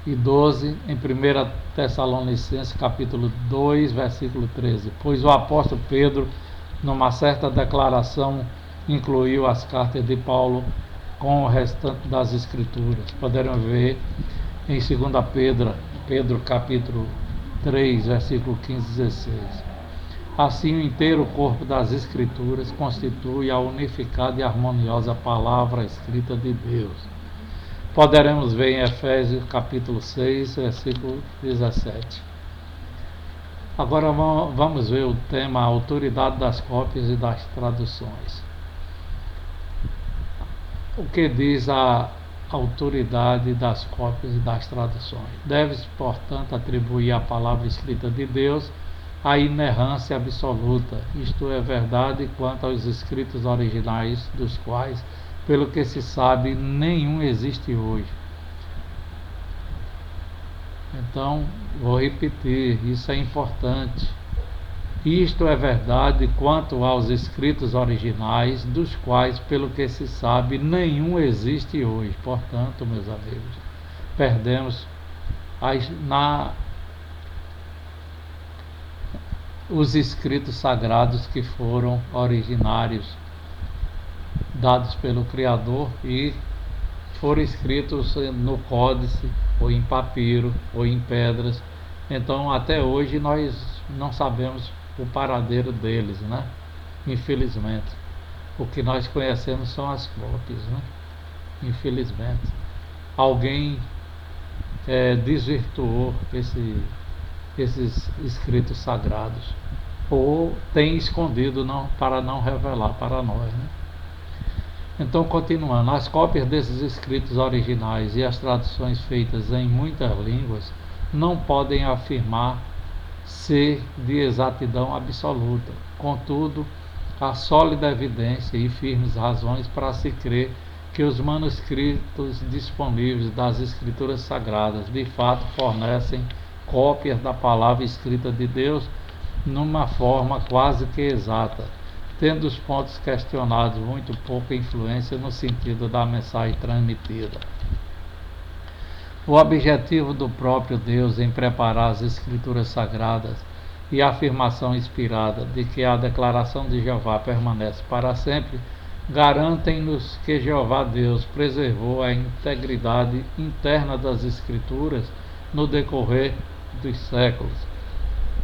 e 12, em 1 Tessalonicenses capítulo 2, versículo 13. Pois o apóstolo Pedro, numa certa declaração, incluiu as cartas de Paulo com o restante das Escrituras. Poderão ver em 2 Pedro capítulo 3, versículo 15 e 16. Assim, o inteiro corpo das Escrituras constitui a unificada e harmoniosa palavra escrita de Deus. Poderemos ver em Efésios capítulo 6, versículo 17. Agora vamos ver o tema: a autoridade das cópias e das traduções. O que diz a autoridade das cópias e das traduções. Deve-se, portanto, atribuir à palavra escrita de Deus a inerrância absoluta. Isto é verdade quanto aos escritos originais, dos quais, pelo que se sabe, nenhum existe hoje. Então, vou repetir, isso é importante. Isto é verdade quanto aos escritos originais, dos quais, pelo que se sabe, nenhum existe hoje. Portanto, meus amigos, perdemos os escritos sagrados que foram originários, dados pelo Criador e foram escritos no códice, ou em papiro, ou em pedras. Então, até hoje, nós não sabemos o paradeiro deles, né? Infelizmente. O que nós conhecemos são as cópias, né? Infelizmente. Alguém desvirtuou esses escritos sagrados, ou tem escondido para não revelar para nós, né? Então, continuando, as cópias desses escritos originais e as traduções feitas em muitas línguas não podem afirmar ser de exatidão absoluta. Contudo, há sólida evidência e firmes razões para se crer que os manuscritos disponíveis das Escrituras Sagradas de fato fornecem cópias da palavra escrita de Deus numa forma quase que exata, tendo os pontos questionados muito pouca influência no sentido da mensagem transmitida. O objetivo do próprio Deus em preparar as Escrituras Sagradas e a afirmação inspirada de que a declaração de Jeová permanece para sempre, garantem-nos que Jeová Deus preservou a integridade interna das Escrituras no decorrer dos séculos.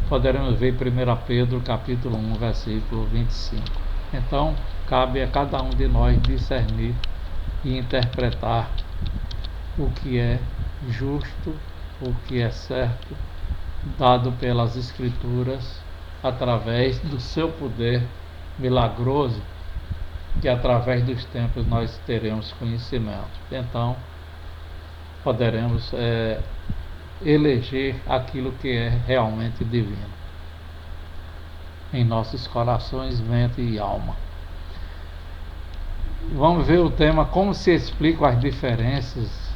Poderemos ver 1 Pedro capítulo 1, versículo 25. Então, cabe a cada um de nós discernir e interpretar o que é justo, o que é certo, dado pelas Escrituras, através do seu poder milagroso, que através dos tempos nós teremos conhecimento. Então, poderemos eleger aquilo que é realmente divino em nossos corações, mente e alma. Vamos ver o tema: como se explicam as diferenças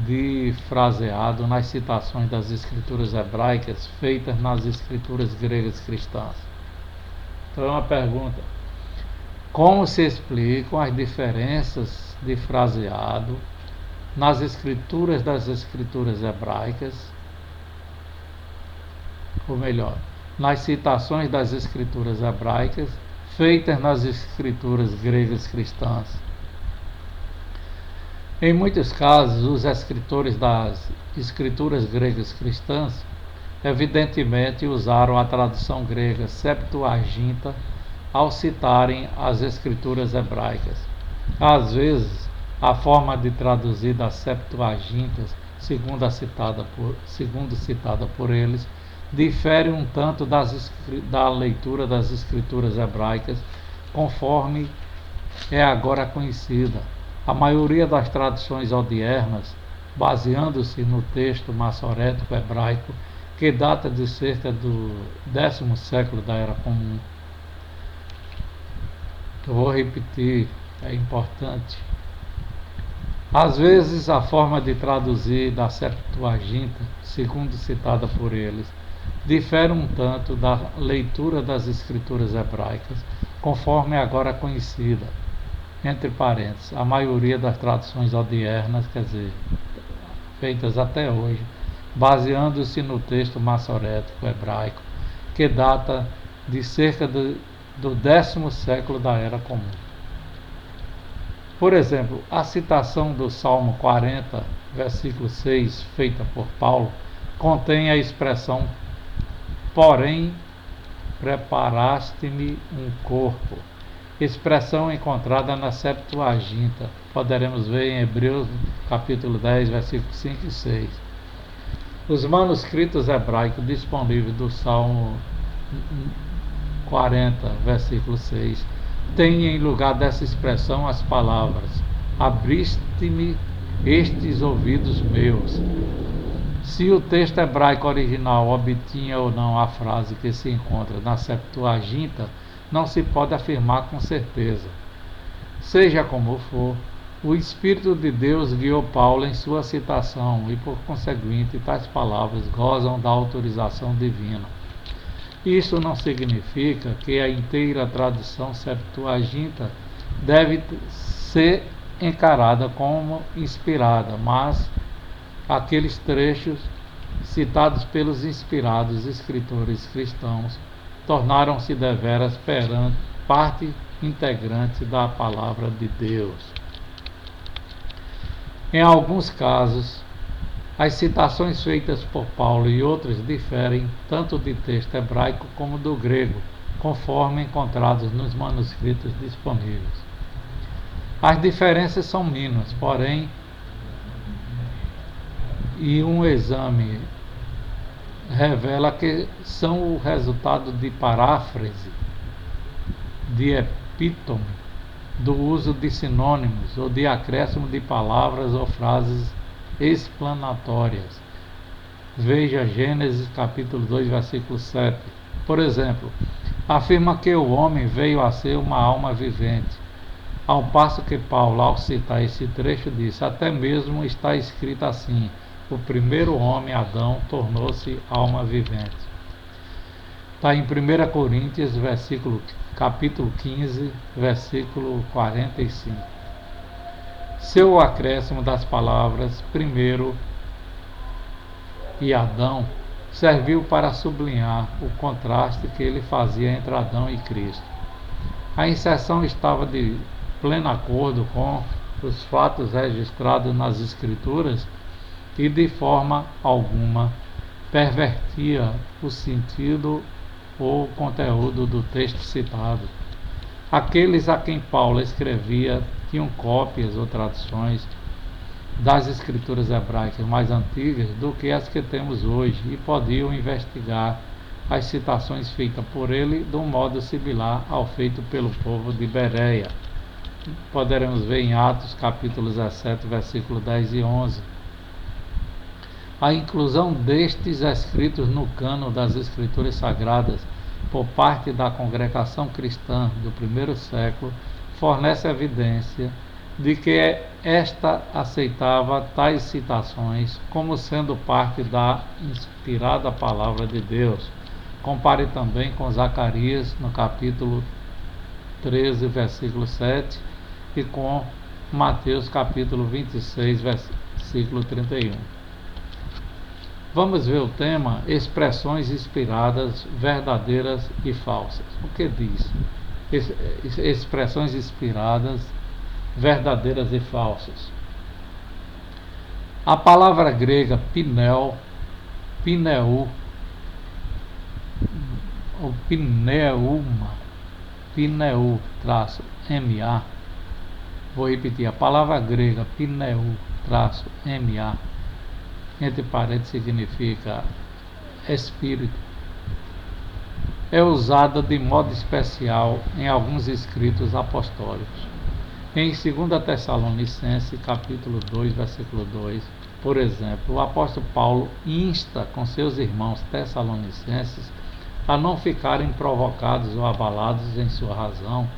de fraseado nas citações das escrituras hebraicas feitas nas escrituras gregas cristãs. Então é uma pergunta: como se explicam as diferenças de fraseado nas escrituras das escrituras hebraicas, ou melhor, nas citações das escrituras hebraicas feitas nas escrituras gregas cristãs? Em muitos casos, os escritores das escrituras gregas cristãs evidentemente usaram a tradução grega Septuaginta ao citarem as escrituras hebraicas. Às vezes, a forma de traduzir das Septuagintas, segundo citada por eles, difere um tanto da leitura das escrituras hebraicas, conforme é agora conhecida. A maioria das traduções odiernas, baseando-se no texto massorético hebraico, que data de cerca do 10º século da Era Comum. Eu vou repetir, é importante. Às vezes, a forma de traduzir da Septuaginta, segundo citada por eles, difere um tanto da leitura das escrituras hebraicas, conforme é agora conhecida. Entre parênteses, a maioria das traduções odiernas, quer dizer, feitas até hoje, baseando-se no texto massorético hebraico, que data de cerca do 10º século da Era Comum. Por exemplo, a citação do Salmo 40, versículo 6, feita por Paulo, contém a expressão: porém, preparaste-me um corpo. Expressão encontrada na Septuaginta. Poderemos ver em Hebreus, capítulo 10, versículos 5 e 6. Os manuscritos hebraicos disponíveis do Salmo 40, versículo 6, têm em lugar dessa expressão as palavras: abriste-me estes ouvidos meus. Se o texto hebraico original obtinha ou não a frase que se encontra na Septuaginta, não se pode afirmar com certeza. Seja como for, o Espírito de Deus guiou Paulo em sua citação e, por conseguinte, tais palavras gozam da autorização divina. Isso não significa que a inteira tradução Septuaginta deve ser encarada como inspirada, mas aqueles trechos citados pelos inspirados escritores cristãos tornaram-se deveras parte integrante da palavra de Deus. Em alguns casos, as citações feitas por Paulo e outros diferem tanto do texto hebraico como do grego, conforme encontrados nos manuscritos disponíveis. As diferenças são mínimas, porém, e um exame revela que são o resultado de paráfrase, de epítome, do uso de sinônimos ou de acréscimo de palavras ou frases explanatórias. Veja Gênesis capítulo 2, versículo 7. Por exemplo, afirma que o homem veio a ser uma alma vivente, ao passo que Paulo, ao citar esse trecho, disse: até mesmo está escrito assim: o primeiro homem, Adão, tornou-se alma vivente. Está em 1 Coríntios, capítulo 15, versículo 45. Seu acréscimo das palavras primeiro e Adão serviu para sublinhar o contraste que ele fazia entre Adão e Cristo. A inserção estava de pleno acordo com os fatos registrados nas Escrituras e de forma alguma pervertia o sentido ou o conteúdo do texto citado. Aqueles a quem Paulo escrevia tinham cópias ou traduções das escrituras hebraicas mais antigas do que as que temos hoje e podiam investigar as citações feitas por ele de um modo similar ao feito pelo povo de Bereia. Poderemos ver em Atos capítulo 17, versículos 10 e 11. A inclusão destes escritos no cânon das Escrituras Sagradas por parte da congregação cristã do primeiro século fornece evidência de que esta aceitava tais citações como sendo parte da inspirada palavra de Deus. Compare também com Zacarias no capítulo 13, versículo 7 e com Mateus capítulo 26, versículo 31. Vamos ver o tema: expressões inspiradas, verdadeiras e falsas. O que diz? Expressões inspiradas, verdadeiras e falsas. A palavra grega pineu, ou pneuma, pineu-ma. Vou repetir, a palavra grega pineu-ma, entre parênteses, significa espírito. É usada de modo especial em alguns escritos apostólicos. Em 2 Tessalonicenses, capítulo 2, versículo 2, por exemplo, o apóstolo Paulo insta com seus irmãos tessalonicenses a não ficarem provocados ou abalados em sua razão,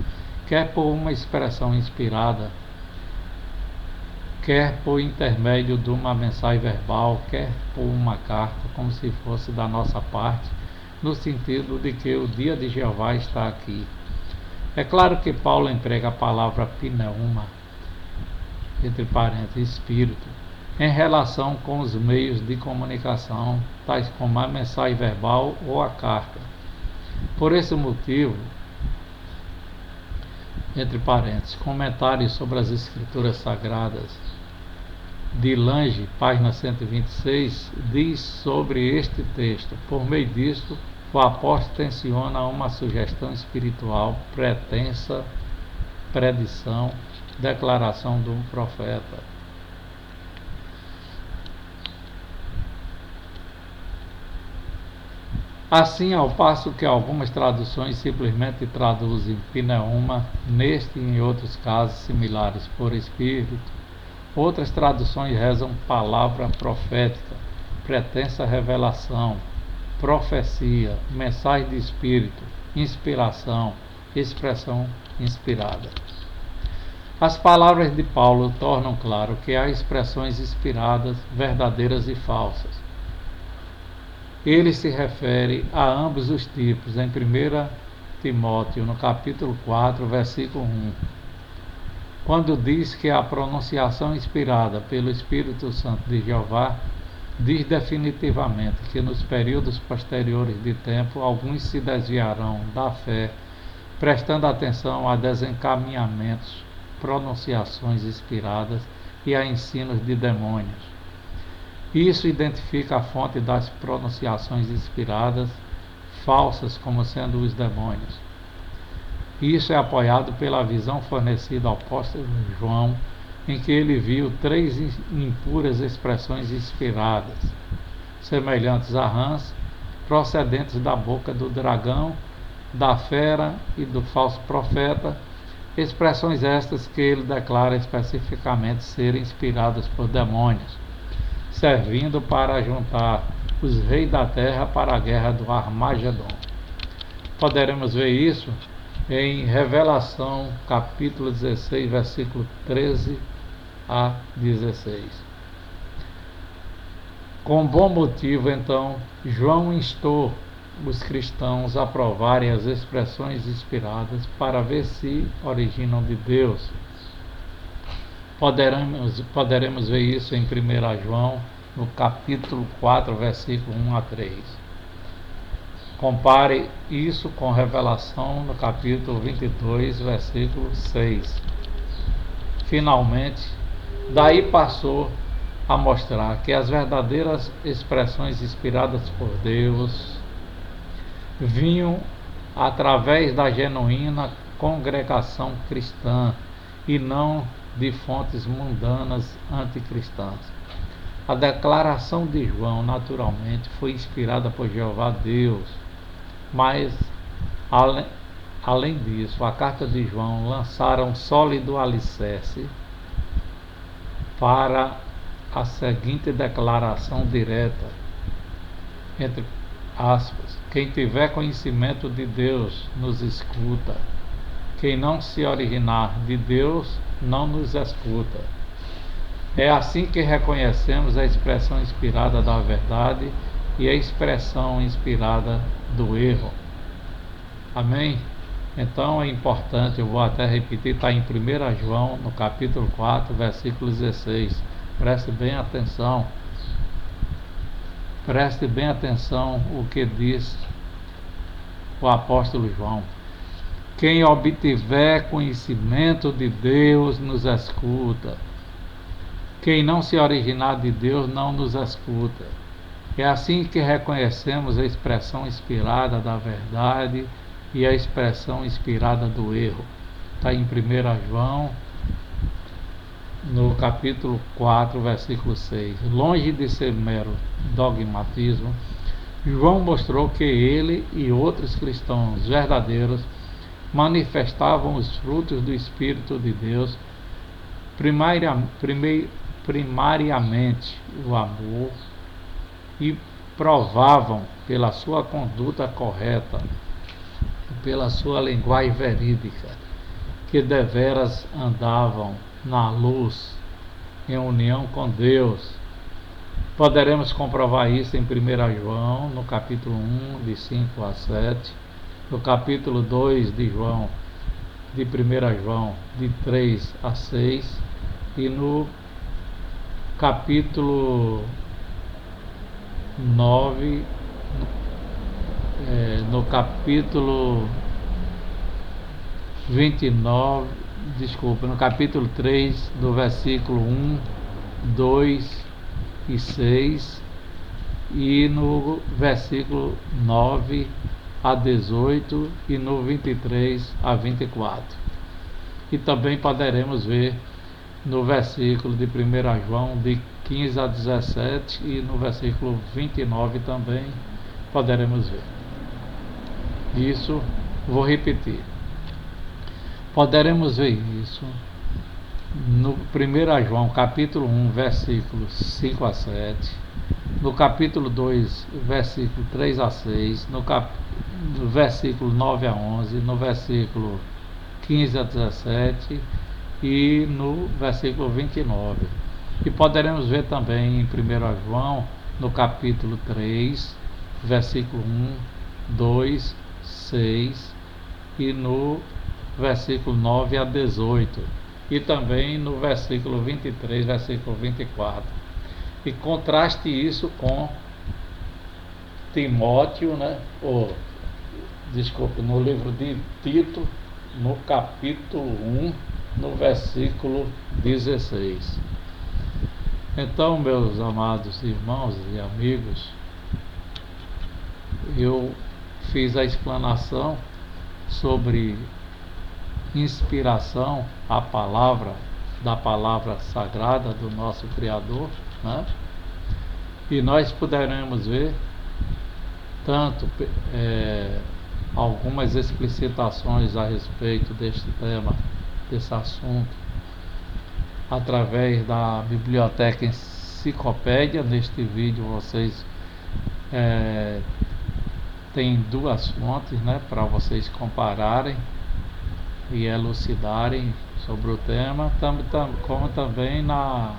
quer por uma expressão inspirada, quer por intermédio de uma mensagem verbal, quer por uma carta, como se fosse da nossa parte, no sentido de que o dia de Jeová está aqui. É claro que Paulo emprega a palavra pneuma, entre parênteses, espírito, em relação com os meios de comunicação, tais como a mensagem verbal ou a carta. Por esse motivo, entre parênteses, comentários sobre as Escrituras Sagradas, de Lange, página 126, diz sobre este texto: por meio disto, o apóstolo tensiona uma sugestão espiritual, pretensa, predição, declaração de um profeta. Assim, ao passo que algumas traduções simplesmente traduzem pneuma, neste e em outros casos similares, por espírito, Outras traduções rezam palavra profética, pretensa revelação, profecia, mensagem de espírito, inspiração, expressão inspirada. As palavras de Paulo tornam claro que há expressões inspiradas, verdadeiras e falsas. Ele se refere a ambos os tipos em 1 Timóteo, no capítulo 4, versículo 1, quando diz que a pronunciação inspirada pelo Espírito Santo de Jeová diz definitivamente que nos períodos posteriores de tempo alguns se desviarão da fé, prestando atenção a desencaminhamentos, pronunciações inspiradas e a ensinos de demônios. Isso identifica a fonte das pronunciações inspiradas falsas como sendo os demônios. Isso é apoiado pela visão fornecida ao apóstolo João, em que ele viu 3 impuras expressões inspiradas, semelhantes a rãs, procedentes da boca do dragão, da fera e do falso profeta, expressões estas que ele declara especificamente serem inspiradas por demônios, servindo para juntar os reis da terra para a guerra do Armagedon. Poderemos ver isso em Revelação, capítulo 16, versículo 13 a 16. Com bom motivo, então, João instou os cristãos a provarem as expressões inspiradas para ver se originam de Deus. Poderemos ver isso em 1 João, no capítulo 4, versículo 1 a 3. Compare isso com Revelação, no capítulo 22, versículo 6. Finalmente, daí passou a mostrar que as verdadeiras expressões inspiradas por Deus vinham através da genuína congregação cristã e não de fontes mundanas anticristãs. A declaração de João, naturalmente, foi inspirada por Jeová Deus, mas, além disso, a carta de João lançara um sólido alicerce para a seguinte declaração direta, entre aspas: quem tiver conhecimento de Deus nos escuta, quem não se originar de Deus não nos escuta. É assim que reconhecemos a expressão inspirada da verdade e a expressão inspirada do erro. Amém? Então é importante, eu vou até repetir, está em 1 João, no capítulo 4, versículo 16. Preste bem atenção. Preste bem atenção o que diz o apóstolo João. Quem obtiver conhecimento de Deus nos escuta. Quem não se originar de Deus não nos escuta. É assim que reconhecemos a expressão inspirada da verdade e a expressão inspirada do erro. Está em 1 João, no capítulo 4, versículo 6. Longe de ser mero dogmatismo, João mostrou que ele e outros cristãos verdadeiros manifestavam os frutos do Espírito de Deus, primariamente o amor, e provavam pela sua conduta correta, pela sua linguagem verídica, que deveras andavam na luz, em união com Deus. Poderemos comprovar isso em 1 João, no capítulo 1, de 5 a 7, no capítulo 2 de 1 João, de 3 a 6, e no capítulo 9, no capítulo 29, no capítulo 3, do versículo 1, 2 e 6, e no versículo 9 a 18 e no 23 a 24. E também poderemos ver no versículo de 1 João, de 15 a 17, e no versículo 29 também poderemos ver. Isso, vou repetir. Poderemos ver isso no 1 João capítulo 1, versículos 5 a 7, no capítulo 2, versículo 3 a 6, no versículo 9 a 11, no versículo 15 a 17 e no versículo 29. E poderemos ver também em 1 João, no capítulo 3, versículo 1, 2, 6 e no versículo 9 a 18. E também no versículo 23, versículo 24. E contraste isso com Timóteo, né? Desculpe, no livro de Tito, no capítulo 1, no versículo 16. Então, meus amados irmãos e amigos, eu fiz a explanação sobre inspiração, a palavra, da palavra sagrada do nosso Criador, né? E nós poderemos ver tanto algumas explicitações a respeito deste tema, desse assunto, através da biblioteca enciclopédia. Neste vídeo vocês têm duas fontes, né, para vocês compararem e elucidarem sobre o tema, como também na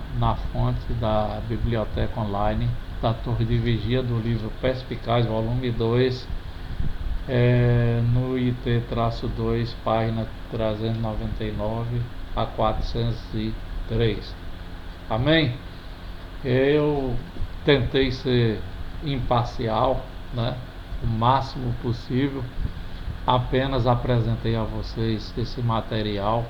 fonte da biblioteca online da Torre de Vigia, do livro Perspicaz, volume 2, no IT-2, página 399 a 403. Amém? Eu tentei ser imparcial, né, o máximo possível. Apenas apresentei a vocês esse material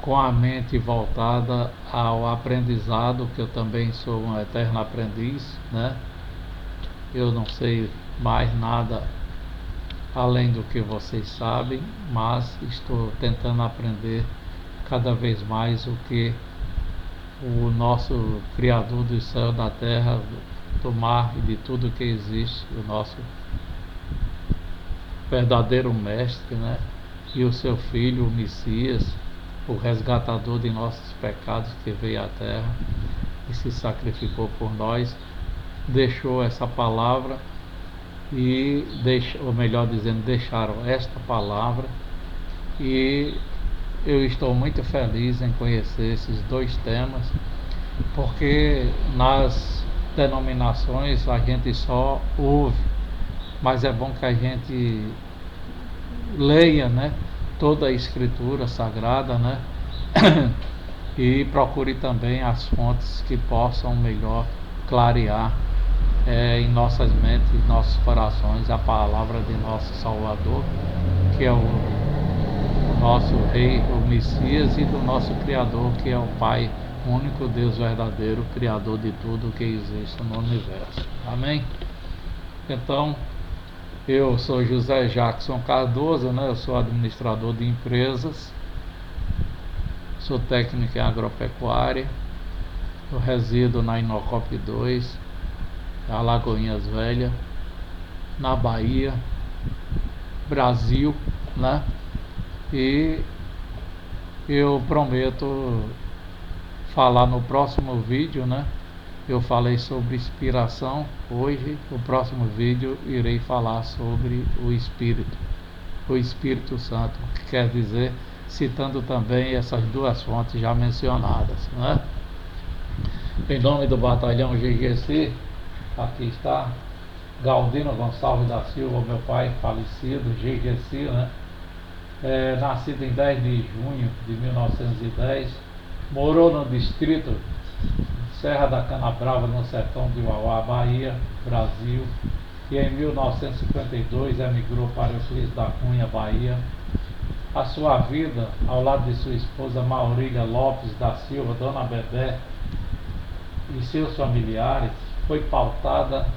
com a mente voltada ao aprendizado, que eu também sou um eterno aprendiz, né? Eu não sei mais nada além do que vocês sabem, mas estou tentando aprender cada vez mais o que o nosso Criador do céu e da terra, do mar e de tudo que existe, o nosso verdadeiro mestre, né? E o seu filho, o Messias, o resgatador de nossos pecados, que veio à terra e se sacrificou por nós, deixou essa palavra ou melhor dizendo, deixaram esta palavra, e eu estou muito feliz em conhecer esses dois temas, porque nas denominações a gente só ouve, mas é bom que a gente leia, né, toda a escritura sagrada, né, e procure também as fontes que possam melhor clarear em nossas mentes e nossos corações a palavra de nosso Salvador, que é o nosso Rei, o Messias, e do nosso Criador, que é o Pai, o único Deus verdadeiro, Criador de tudo que existe no universo. Amém? Então, eu sou José Jackson Cardoso, né? Eu sou administrador de empresas, sou técnico em agropecuária, eu resido na Inocop 2, Alagoinhas Velha, na Bahia, Brasil, né? E eu prometo falar no próximo vídeo, né? Eu falei sobre inspiração hoje. O próximo vídeo irei falar sobre o Espírito Santo, que quer dizer, citando também essas duas fontes já mencionadas, né? Em nome do batalhão GGC, aqui está Galdino Gonçalves da Silva, meu pai falecido, GGC, né? Nascido em 10 de junho de 1910, morou no distrito Serra da Canabrava, no sertão de Uauá, Bahia, Brasil, e em 1952 emigrou para o Luiz da Cunha, Bahia. A sua vida, ao lado de sua esposa Maurília Lopes da Silva, Dona Bebé, e seus familiares, foi pautada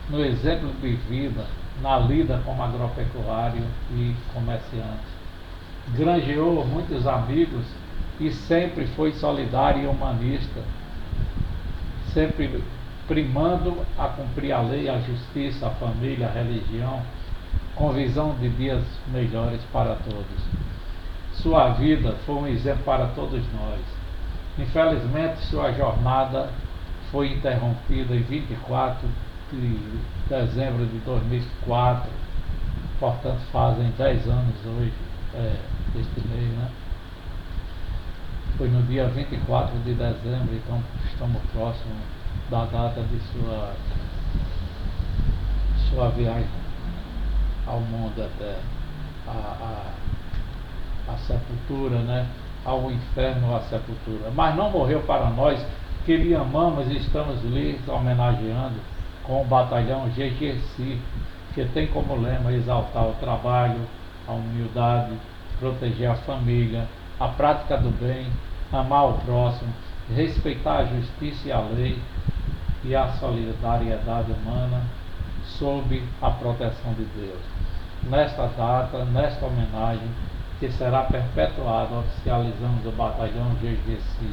no exemplo de vida, na lida como agropecuário e comerciante. Granjeou muitos amigos e sempre foi solidário e humanista, sempre primando a cumprir a lei, a justiça, a família, a religião, com visão de dias melhores para todos. Sua vida foi um exemplo para todos nós. Infelizmente, sua jornada foi interrompida em 24 de dezembro de 2004, portanto fazem 10 anos hoje, este mês, né? Foi no dia 24 de dezembro, então estamos próximos da data de sua viagem ao mundo, até a sepultura, né? Ao inferno, à sepultura. Mas não morreu para nós, que lhe amamos e estamos lhe homenageando com o batalhão GGC, que tem como lema exaltar o trabalho, a humildade, proteger a família, a prática do bem, amar o próximo, respeitar a justiça e a lei e a solidariedade humana sob a proteção de Deus. Nesta data, nesta homenagem, que será perpetuada, oficializamos o batalhão GGC.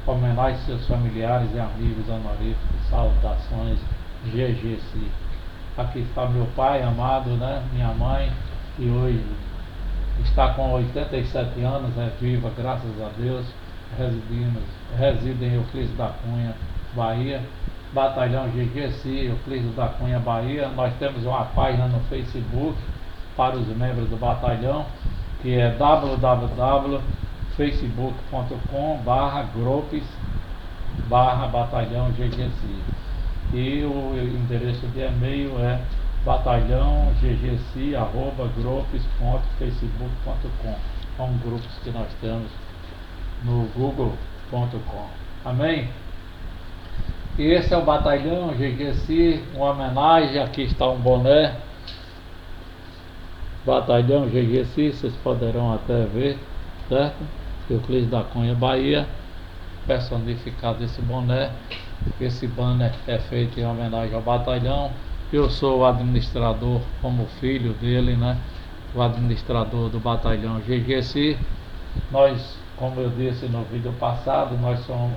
Homenagem a seus familiares e amigos honoríficos, saudações GGC. Aqui está meu pai amado, né? Minha mãe, que hoje está com 87 anos, é viva, graças a Deus. Reside em Euclides da Cunha, Bahia. Batalhão GGC, Euclides da Cunha, Bahia. Nós temos uma página no Facebook para os membros do batalhão, que é www.facebook.com/groups/batalhão GGC. E o endereço de e-mail é batalhãogGC@groups.facebook.com. São grupos que nós temos no google.com. Amém? E esse é o batalhão GGC, uma homenagem. Aqui está um boné, batalhão GGC, vocês poderão até ver, certo? Euclides da Cunha, Bahia, personificado esse boné. Esse banner é feito em homenagem ao batalhão. Eu sou o administrador, como filho dele, né? O administrador do batalhão GGC. Nós, como eu disse no vídeo passado,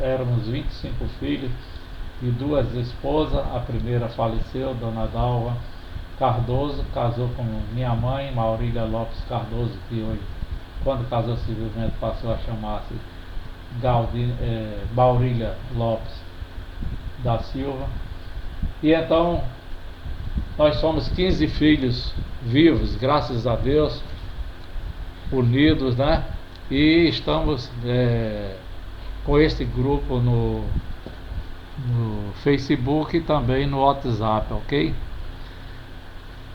éramos 25 filhos e 2 esposas. A primeira faleceu, Dona Dalva Cardoso, casou com minha mãe, Maurília Lopes Cardoso, que hoje, quando casou civilmente, passou a chamar-se Maurília Lopes da Silva. E então nós somos 15 filhos vivos, graças a Deus, unidos, né? E estamos com este grupo no Facebook e também no WhatsApp, ok?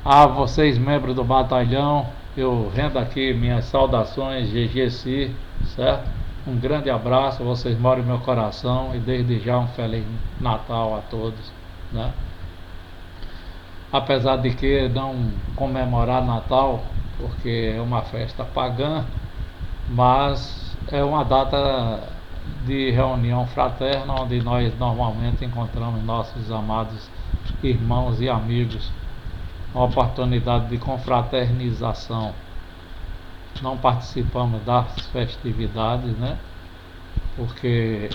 A vocês, membros do batalhão, eu rendo aqui minhas saudações GGC, certo? Um grande abraço, vocês moram no meu coração, e desde já um Feliz Natal a todos, né? Apesar de que não comemorar Natal, porque é uma festa pagã, mas é uma data de reunião fraterna, onde nós normalmente encontramos nossos amados irmãos e amigos, uma oportunidade de confraternização. Não participamos das festividades, né? Porque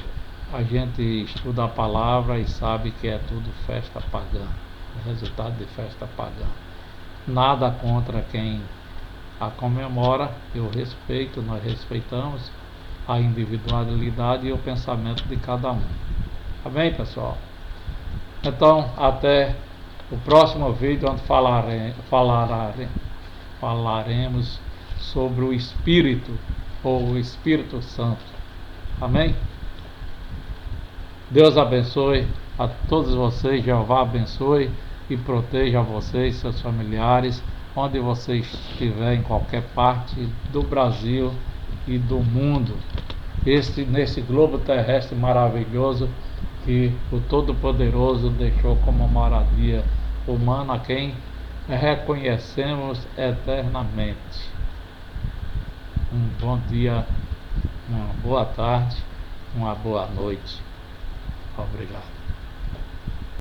a gente estuda a palavra e sabe que é tudo festa pagã, resultado de festa pagã. Nada contra quem a comemora, eu respeito, nós respeitamos a individualidade e o pensamento de cada um. Amém, pessoal? Então, até o próximo vídeo, onde falaremos sobre o Espírito, ou o Espírito Santo. Amém? Deus abençoe a todos vocês, Jeová abençoe e proteja vocês, seus familiares, onde você estiver, em qualquer parte do Brasil e do mundo, nesse globo terrestre maravilhoso que o Todo-Poderoso deixou como moradia humana, a quem reconhecemos eternamente. Um bom dia, uma boa tarde, uma boa noite. Obrigado.